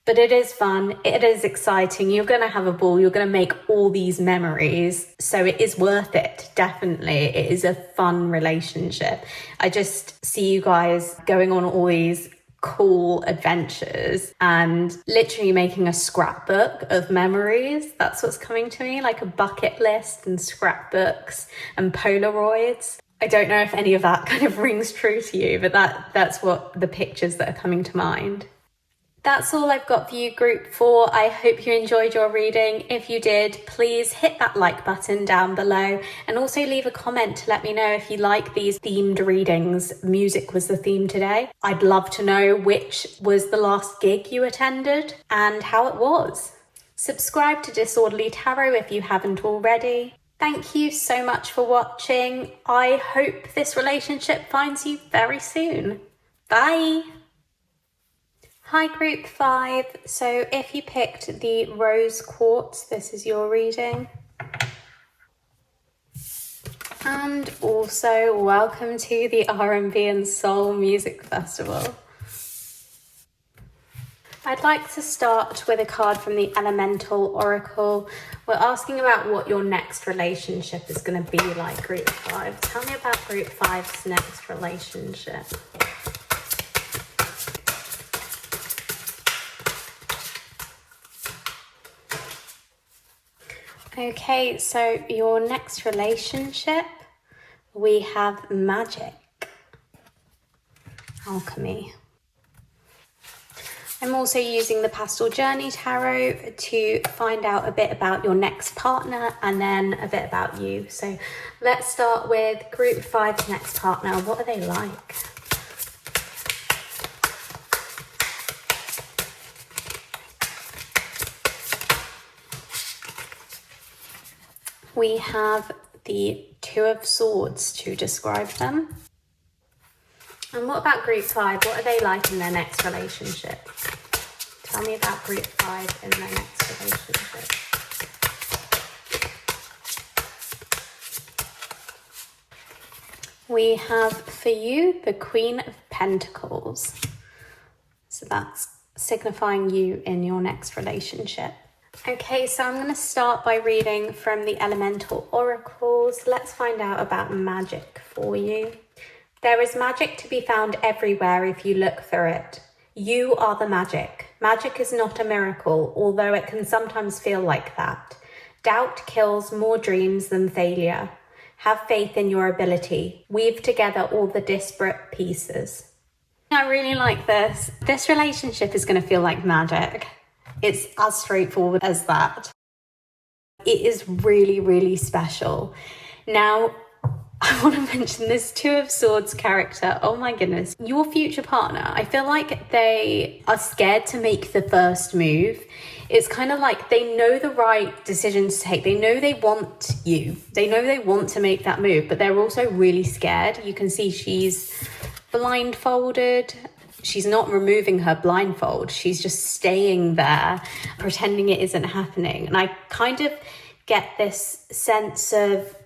But it is fun. It is exciting. You're going to have a ball. You're going to make all these memories. So it is worth it. Definitely. It is a fun relationship. I just see you guys going on all these cool adventures and literally making a scrapbook of memories. That's what's coming to me, like a bucket list and scrapbooks and Polaroids. I don't know if any of that kind of rings true to you, but that's what the pictures that are coming to mind. That's all I've got for you, Group 4. I hope you enjoyed your reading. If you did, please hit that like button down below and also leave a comment to let me know if you like these themed readings. Music was the theme today. I'd love to know which was the last gig you attended and how it was. Subscribe to Disorderly Tarot if you haven't already. Thank you so much for watching. I hope this relationship finds you very soon. Bye. Hi Group 5, so if you picked the rose quartz, this is your reading. And also welcome to the R&B and Soul Music Festival. I'd like to start with a card from the Elemental Oracle. We're asking about what your next relationship is going to be like, Group 5. Tell me about Group 5's next relationship. Okay, so your next relationship, we have magic, alchemy. I'm also using the Pastel Journey Tarot to find out a bit about your next partner and then a bit about you. So let's start with Group 5's next partner. What are they like? We have the Two of Swords to describe them. And what about Group 5? What are they like in their next relationship? Tell me about Group 5 in their next relationship. We have for you the Queen of Pentacles. So that's signifying you in your next relationship. Okay, so I'm going to start by reading from the Elemental Oracles. Let's find out about magic for you. There is magic to be found everywhere if you look for it. You are the magic. Magic is not a miracle, although it can sometimes feel like that. Doubt kills more dreams than failure. Have faith in your ability. Weave together all the disparate pieces. I really like this. This relationship is going to feel like magic. It's as straightforward as that. It is really, really special. Now, I want to mention this Two of Swords character. Oh my goodness. Your future partner, I feel like they are scared to make the first move. It's kind of like they know the right decision to take. They know they want you. They know they want to make that move, but they're also really scared. You can see she's blindfolded. She's not removing her blindfold. She's just staying there, pretending it isn't happening. And I kind of get this sense of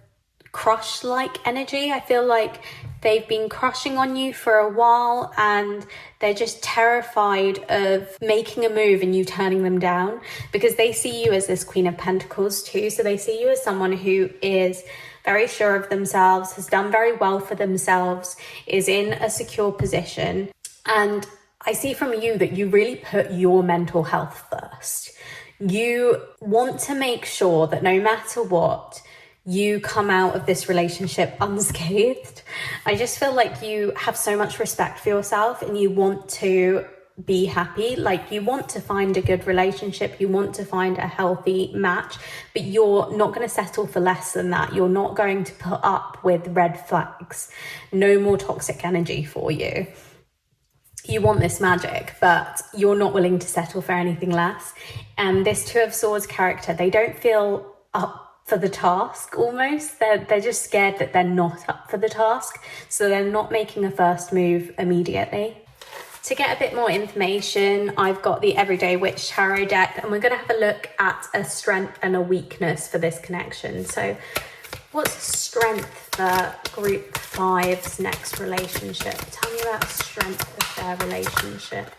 crush-like energy. I feel like they've been crushing on you for a while and they're just terrified of making a move and you turning them down, because they see you as this Queen of Pentacles too. So they see you as someone who is very sure of themselves, has done very well for themselves, is in a secure position. And I see from you that you really put your mental health first. You want to make sure that no matter what, you come out of this relationship unscathed. I just feel like you have so much respect for yourself and you want to be happy. Like, you want to find a good relationship, you want to find a healthy match, but you're not going to settle for less than that. You're not going to put up with red flags. No more toxic energy for you. You want this magic, but you're not willing to settle for anything less. And this Two of Swords character, they don't feel up for the task almost. They're just scared that they're not up for the task. So they're not making a first move immediately. To get a bit more information, I've got the Everyday Witch Tarot deck, and we're going to have a look at a strength and a weakness for this connection. So what's strength for group 5's next relationship? Tell me about the strength of their relationship.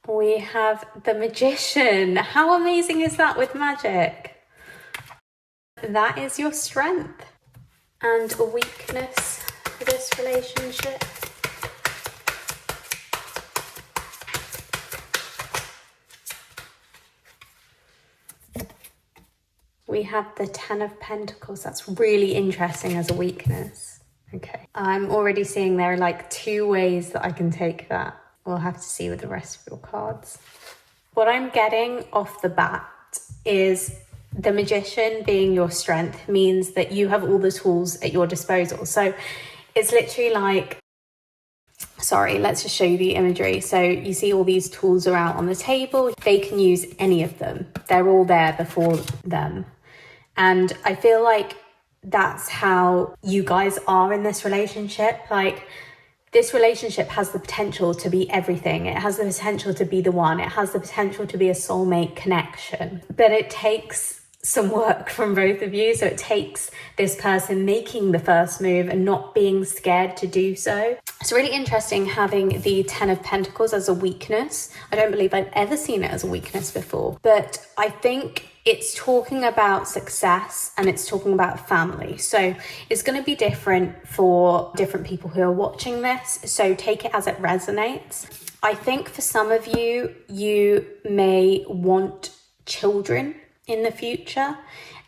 We have the Magician. How amazing is that with magic? That is your strength. And a weakness for this relationship. We have the Ten of Pentacles. That's really interesting as a weakness. Okay. I'm already seeing there are like 2 ways that I can take that. We'll have to see with the rest of your cards. What I'm getting off the bat is the Magician being your strength means that you have all the tools at your disposal. So it's literally like, sorry, let's just show you the imagery. So you see all these tools are out on the table. They can use any of them. They're all there before them. And I feel like that's how you guys are in this relationship. Like, this relationship has the potential to be everything. It has the potential to be the one. It has the potential to be a soulmate connection. But it takes some work from both of you. So it takes this person making the first move and not being scared to do so. It's really interesting having the Ten of Pentacles as a weakness. I don't believe I've ever seen it as a weakness before, but I think it's talking about success and it's talking about family. So it's going to be different for different people who are watching this. So take it as it resonates. I think for some of you, you may want children in the future,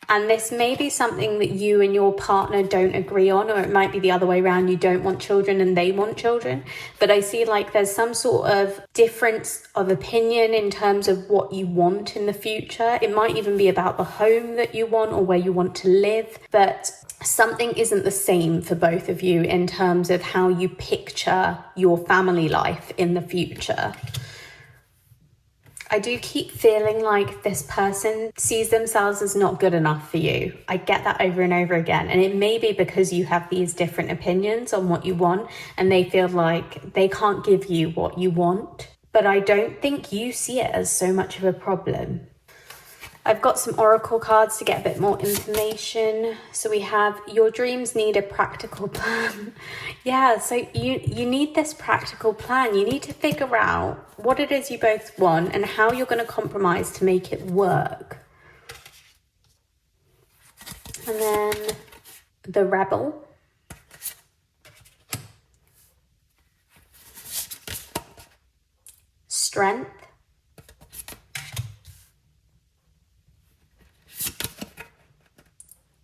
and this may be something that you and your partner don't agree on, or it might be the other way around. You don't want children and they want children, but I see like there's some sort of difference of opinion in terms of what you want in the future. It might even be about the home that you want or where you want to live, but something isn't the same for both of you in terms of how you picture your family life in the future. I do keep feeling like this person sees themselves as not good enough for you. I get that over and over again. And it may be because you have these different opinions on what you want and they feel like they can't give you what you want. But I don't think you see it as so much of a problem. I've got some oracle cards to get a bit more information. So we have, your dreams need a practical plan. Yeah, so you need this practical plan. You need to figure out what it is you both want and how you're going to compromise to make it work. And then the Rebel. Strength.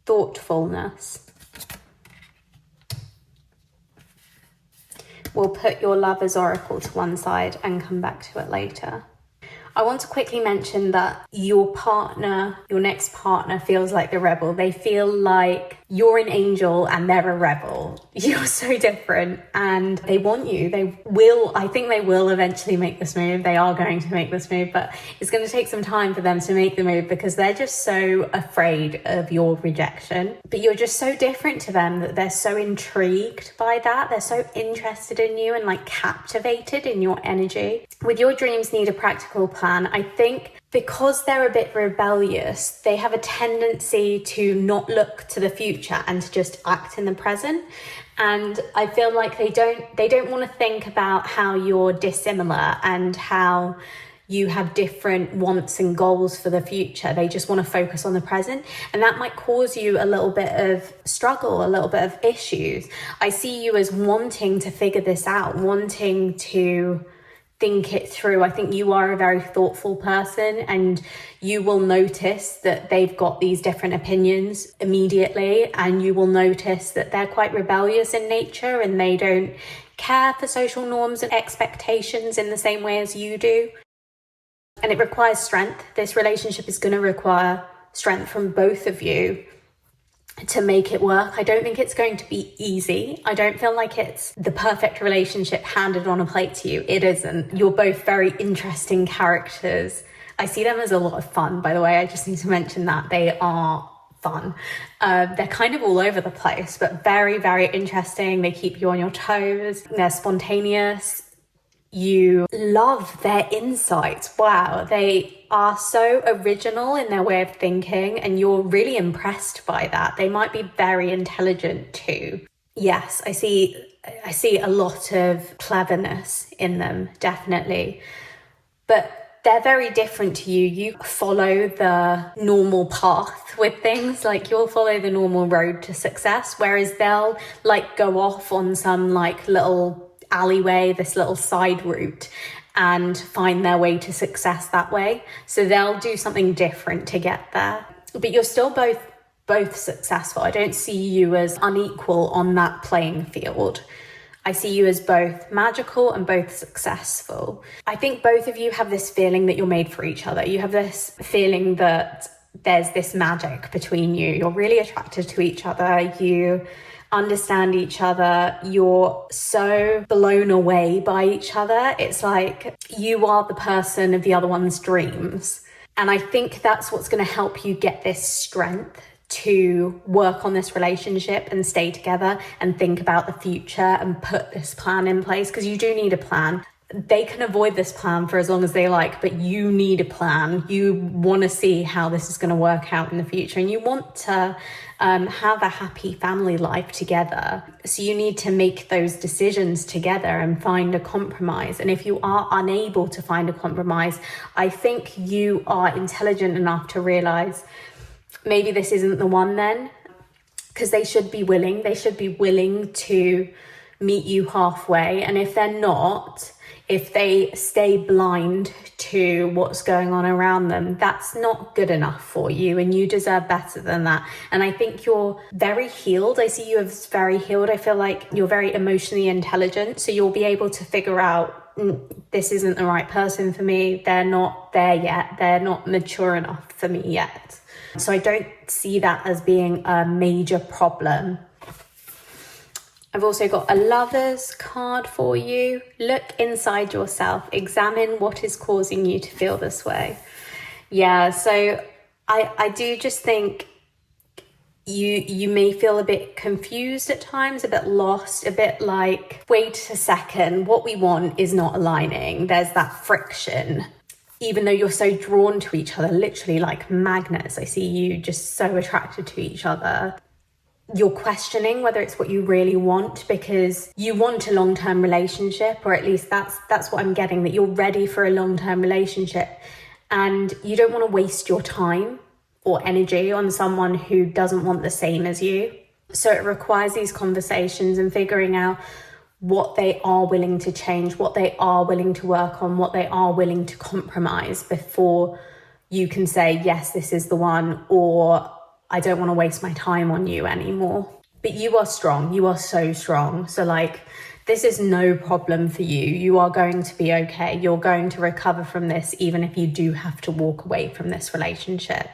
Thoughtfulness. We'll put your Lover's Oracle to one side and come back to it later. I want to quickly mention that your partner, your next partner, feels like the rebel. They feel like you're an angel and they're a rebel. You're so different and they want you. I think they will eventually make this move. They are going to make this move, but it's going to take some time for them to make the move because they're just so afraid of your rejection. But you're just so different to them that they're so intrigued by that. They're so interested in you and like captivated in your energy. With your dreams need a practical plan, I think because they're a bit rebellious, they have a tendency to not look to the future and to just act in the present. And I feel like they don't want to think about how you're dissimilar and how you have different wants and goals for the future. They just want to focus on the present. And that might cause you a little bit of struggle, a little bit of issues. I see you as wanting to figure this out, wanting to think it through. I think you are a very thoughtful person, and you will notice that they've got these different opinions immediately, and you will notice that they're quite rebellious in nature and they don't care for social norms and expectations in the same way as you do. And it requires strength. This relationship is going to require strength from both of you to make it work. I don't think it's going to be easy. I don't feel like it's the perfect relationship handed on a plate to you. It isn't. You're both very interesting characters. I see them as a lot of fun, by the way. I just need to mention that they are fun. They're kind of all over the place, but very, very interesting. They keep you on your toes. They're spontaneous. You love their insights. Wow, they are so original in their way of thinking, and you're really impressed by that. They might be very intelligent too. Yes, I see a lot of cleverness in them, definitely. But they're very different to you. You follow the normal path with things, like you'll follow the normal road to success, whereas they'll like go off on some like little alleyway, this little side route, and find their way to success that way. So they'll do something different to get there. But you're still both successful. I don't see you as unequal on that playing field. I see you as both magical and both successful. I think both of you have this feeling that you're made for each other. You have this feeling that there's this magic between you. You're really attracted to each other. You understand each other. You're so blown away by each other. It's like you are the person of the other one's dreams. And I think that's what's going to help you get this strength to work on this relationship and stay together and think about the future and put this plan in place, because you do need a plan. They can avoid this plan for as long as they like, but you need a plan. You want to see how this is going to work out in the future, and you want to have a happy family life together. So you need to make those decisions together and find a compromise. And if you are unable to find a compromise, I think you are intelligent enough to realize maybe this isn't the one then, because they should be willing to meet you halfway. And if they're not, if they stay blind to what's going on around them, that's not good enough for you, and you deserve better than that. And I think you're very healed. I see you as very healed. I feel like you're very emotionally intelligent, so you'll be able to figure out, this isn't the right person for me. They're not there yet. They're not mature enough for me yet. So I don't see that as being a major problem. I've also got a lover's card for you. Look inside yourself. Examine what is causing you to feel this way. Yeah, so I do just think you may feel a bit confused at times, a bit lost, a bit like, wait a second, what we want is not aligning. There's that friction. Even though you're so drawn to each other, literally like magnets, I see you just so attracted to each other. You're questioning whether it's what you really want, because you want a long-term relationship, or at least that's what I'm getting, that you're ready for a long-term relationship, and you don't want to waste your time or energy on someone who doesn't want the same as you. So it requires these conversations and figuring out what they are willing to change, what they are willing to work on, what they are willing to compromise before you can say, yes, this is the one, or I don't want to waste my time on you anymore. But you are strong. You are so strong. So like, this is no problem for you. You are going to be okay. You're going to recover from this, even if you do have to walk away from this relationship.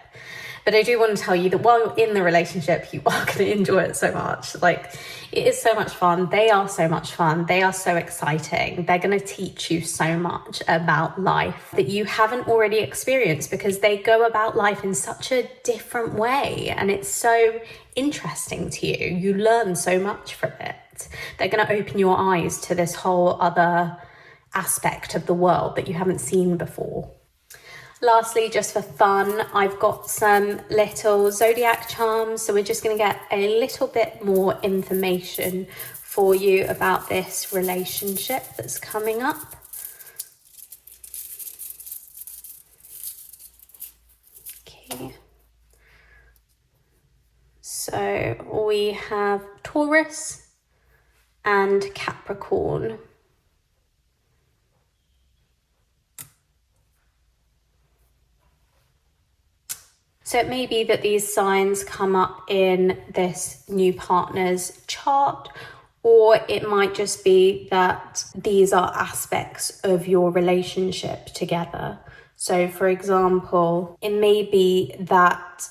But I do want to tell you that while you're in the relationship, you are going to enjoy it so much. Like, it is so much fun. They are so much fun. They are so exciting. They're going to teach you so much about life that you haven't already experienced, because they go about life in such a different way. And it's so interesting to you. You learn so much from it. They're going to open your eyes to this whole other aspect of the world that you haven't seen before. Lastly, just for fun, I've got some little zodiac charms. So we're just going to get a little bit more information for you about this relationship that's coming up. Okay. So we have Taurus and Capricorn. So it may be that these signs come up in this new partner's chart, or it might just be that these are aspects of your relationship together. So for example, it may be that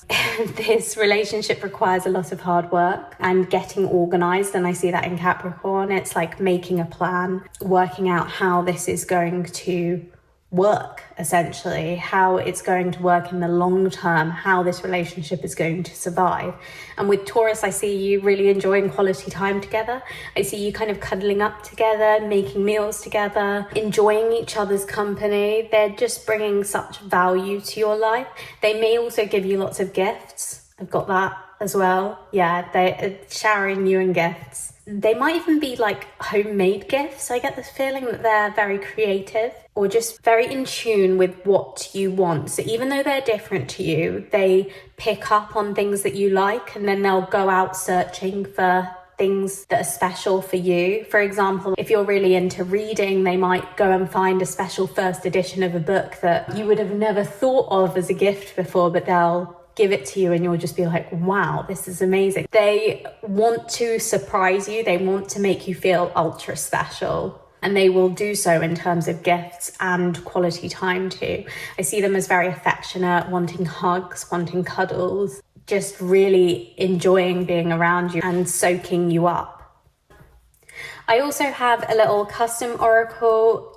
this relationship requires a lot of hard work and getting organized. And I see that in Capricorn. It's like making a plan, working out how this is going to work, essentially, how it's going to work in the long term, how this relationship is going to survive. And with Taurus, I see you really enjoying quality time together. I see you kind of cuddling up together, making meals together, enjoying each other's company. They're just bringing such value to your life. They may also give you lots of gifts. I've got that as well. Yeah, they're showering you in gifts. They might even be like homemade gifts. I get this feeling that they're very creative or just very in tune with what you want. So even though they're different to you, they pick up on things that you like, and then they'll go out searching for things that are special for you. For example, if you're really into reading, they might go and find a special first edition of a book that you would have never thought of as a gift before, but they'll give it to you and you'll just be like, wow, this is amazing. They want to surprise you. They want to make you feel ultra special. And they will do so in terms of gifts and quality time too. I see them as very affectionate, wanting hugs, wanting cuddles, just really enjoying being around you and soaking you up. I also have a little custom oracle.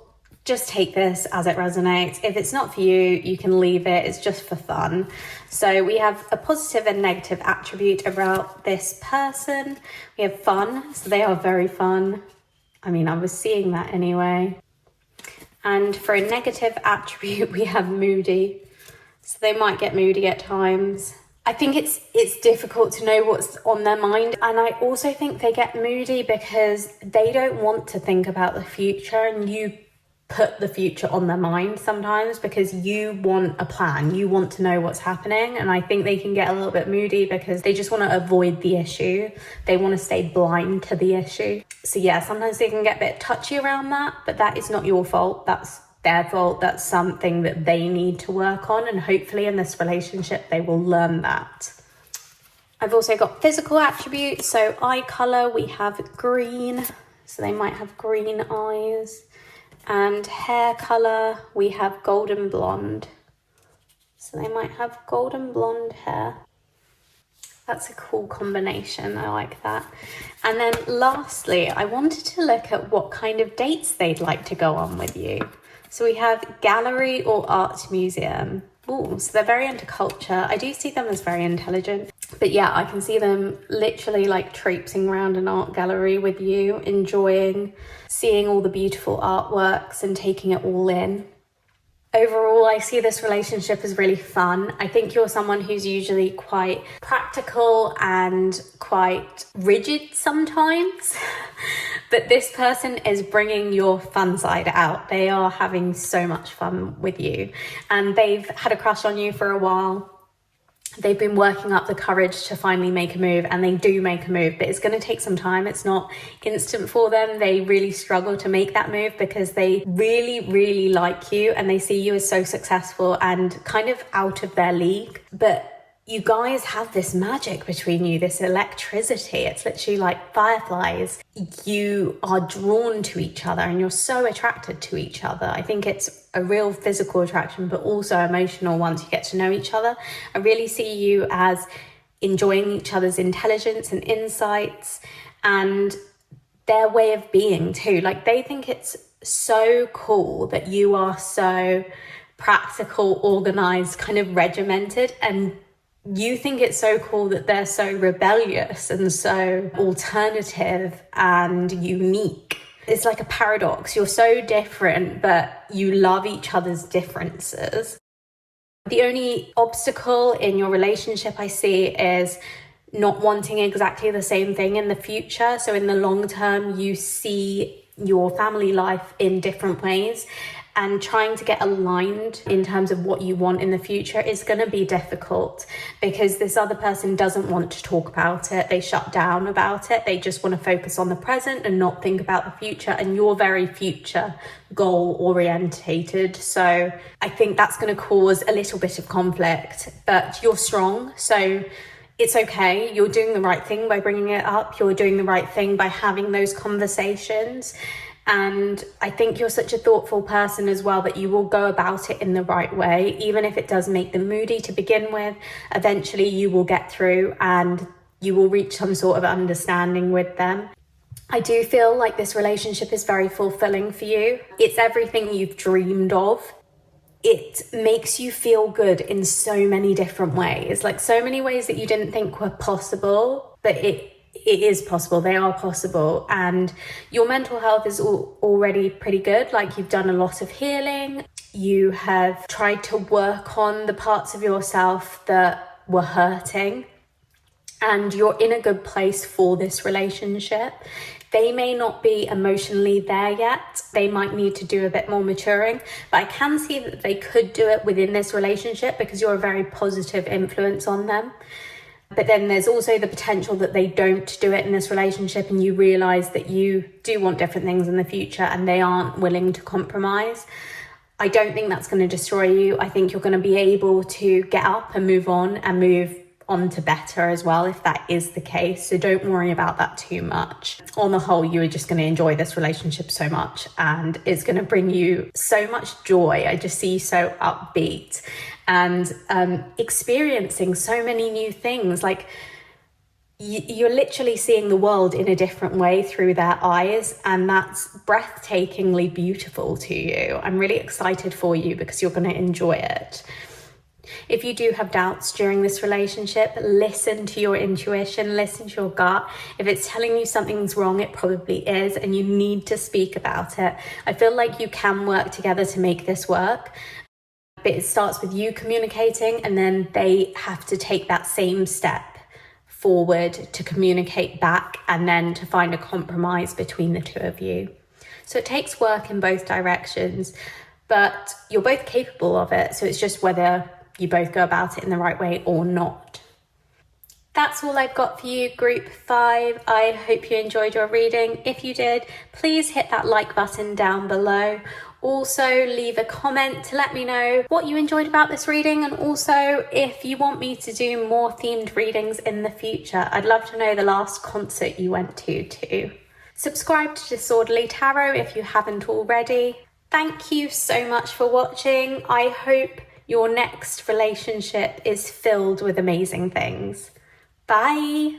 Just take this as it resonates. If it's not for you, you can leave it. It's just for fun. So we have a positive and negative attribute about this person. We have fun. So they are very fun. I mean, I was seeing that anyway. And for a negative attribute, we have moody. So they might get moody at times. I think it's difficult to know what's on their mind. And I also think they get moody because they don't want to think about the future, and you put the future on their mind sometimes because you want a plan, you want to know what's happening. And I think they can get a little bit moody because they just want to avoid the issue. They want to stay blind to the issue. So yeah, sometimes they can get a bit touchy around that, but that is not your fault. That's their fault. That's something that they need to work on. And hopefully in this relationship, they will learn that. I've also got physical attributes. So eye color, we have green. So they might have green eyes. And hair colour, we have golden blonde. So they might have golden blonde hair. That's a cool combination, I like that. And then lastly, I wanted to look at what kind of dates they'd like to go on with you. So we have gallery or art museum. Ooh, so they're very into culture. I do see them as very intelligent. But yeah, I can see them literally like traipsing around an art gallery with you, enjoying seeing all the beautiful artworks and taking it all in. Overall, I see this relationship as really fun. I think you're someone who's usually quite practical and quite rigid sometimes. But this person is bringing your fun side out. They are having so much fun with you. And they've had a crush on you for a while. They've been working up the courage to finally make a move, and they do make a move, but it's going to take some time. It's not instant for them. They really struggle to make that move because they really, really like you and they see you as so successful and kind of out of their league. But you guys have this magic between you, this electricity. It's literally like fireflies. You are drawn to each other and you're so attracted to each other. I think it's a real physical attraction, but also emotional once you get to know each other. I really see you as enjoying each other's intelligence and insights and their way of being too. Like, they think it's so cool that you are so practical, organized, kind of regimented, and you think it's so cool that they're so rebellious and so alternative and unique. It's like a paradox. You're so different, but you love each other's differences. The only obstacle in your relationship I see is not wanting exactly the same thing in the future. So in the long term, you see your family life in different ways. and trying to get aligned in terms of what you want in the future is going to be difficult, because this other person doesn't want to talk about it. They shut down about it. They just want to focus on the present and not think about the future, and you're very future goal orientated. So I think that's going to cause a little bit of conflict, but you're strong, so it's okay. You're doing the right thing by bringing it up. You're doing the right thing by having those conversations. And I think you're such a thoughtful person as well that you will go about it in the right way. Even if it does make them moody to begin with, eventually you will get through and you will reach some sort of understanding with them. I do feel like this relationship is very fulfilling for you. It's everything you've dreamed of. It makes you feel good in so many different ways, like so many ways that you didn't think were possible, but it is possible. They are possible. And your mental health is already pretty good. Like, you've done a lot of healing. You have tried to work on the parts of yourself that were hurting, and you're in a good place for this relationship. They may not be emotionally there yet. They might need to do a bit more maturing, but I can see that they could do it within this relationship because you're a very positive influence on them. But then there's also the potential that they don't do it in this relationship, and you realize that you do want different things in the future and they aren't willing to compromise. I don't think that's going to destroy you. I think you're going to be able to get up and move on to better as well, if that is the case. So don't worry about that too much. On the whole, you are just going to enjoy this relationship so much, and it's going to bring you so much joy. I just see you so upbeat and experiencing so many new things. Like, you're literally seeing the world in a different way through their eyes, and that's breathtakingly beautiful to you. I'm really excited for you because you're going to enjoy it. If you do have doubts during this relationship, listen to your intuition, listen to your gut. If it's telling you something's wrong, it probably is, and you need to speak about it. I feel like you can work together to make this work, but it starts with you communicating, and then they have to take that same step forward to communicate back, and then to find a compromise between the two of you. So it takes work in both directions, but you're both capable of it. So it's just whether you both go about it in the right way or not. That's all I've got for you, Group 5. I hope you enjoyed your reading. If you did, please hit that like button down below. Also, leave a comment to let me know what you enjoyed about this reading, and also if you want me to do more themed readings in the future. I'd love to know the last concert you went to too. Subscribe to Disorderly Tarot if you haven't already. Thank you so much for watching. I hope your next relationship is filled with amazing things. Bye.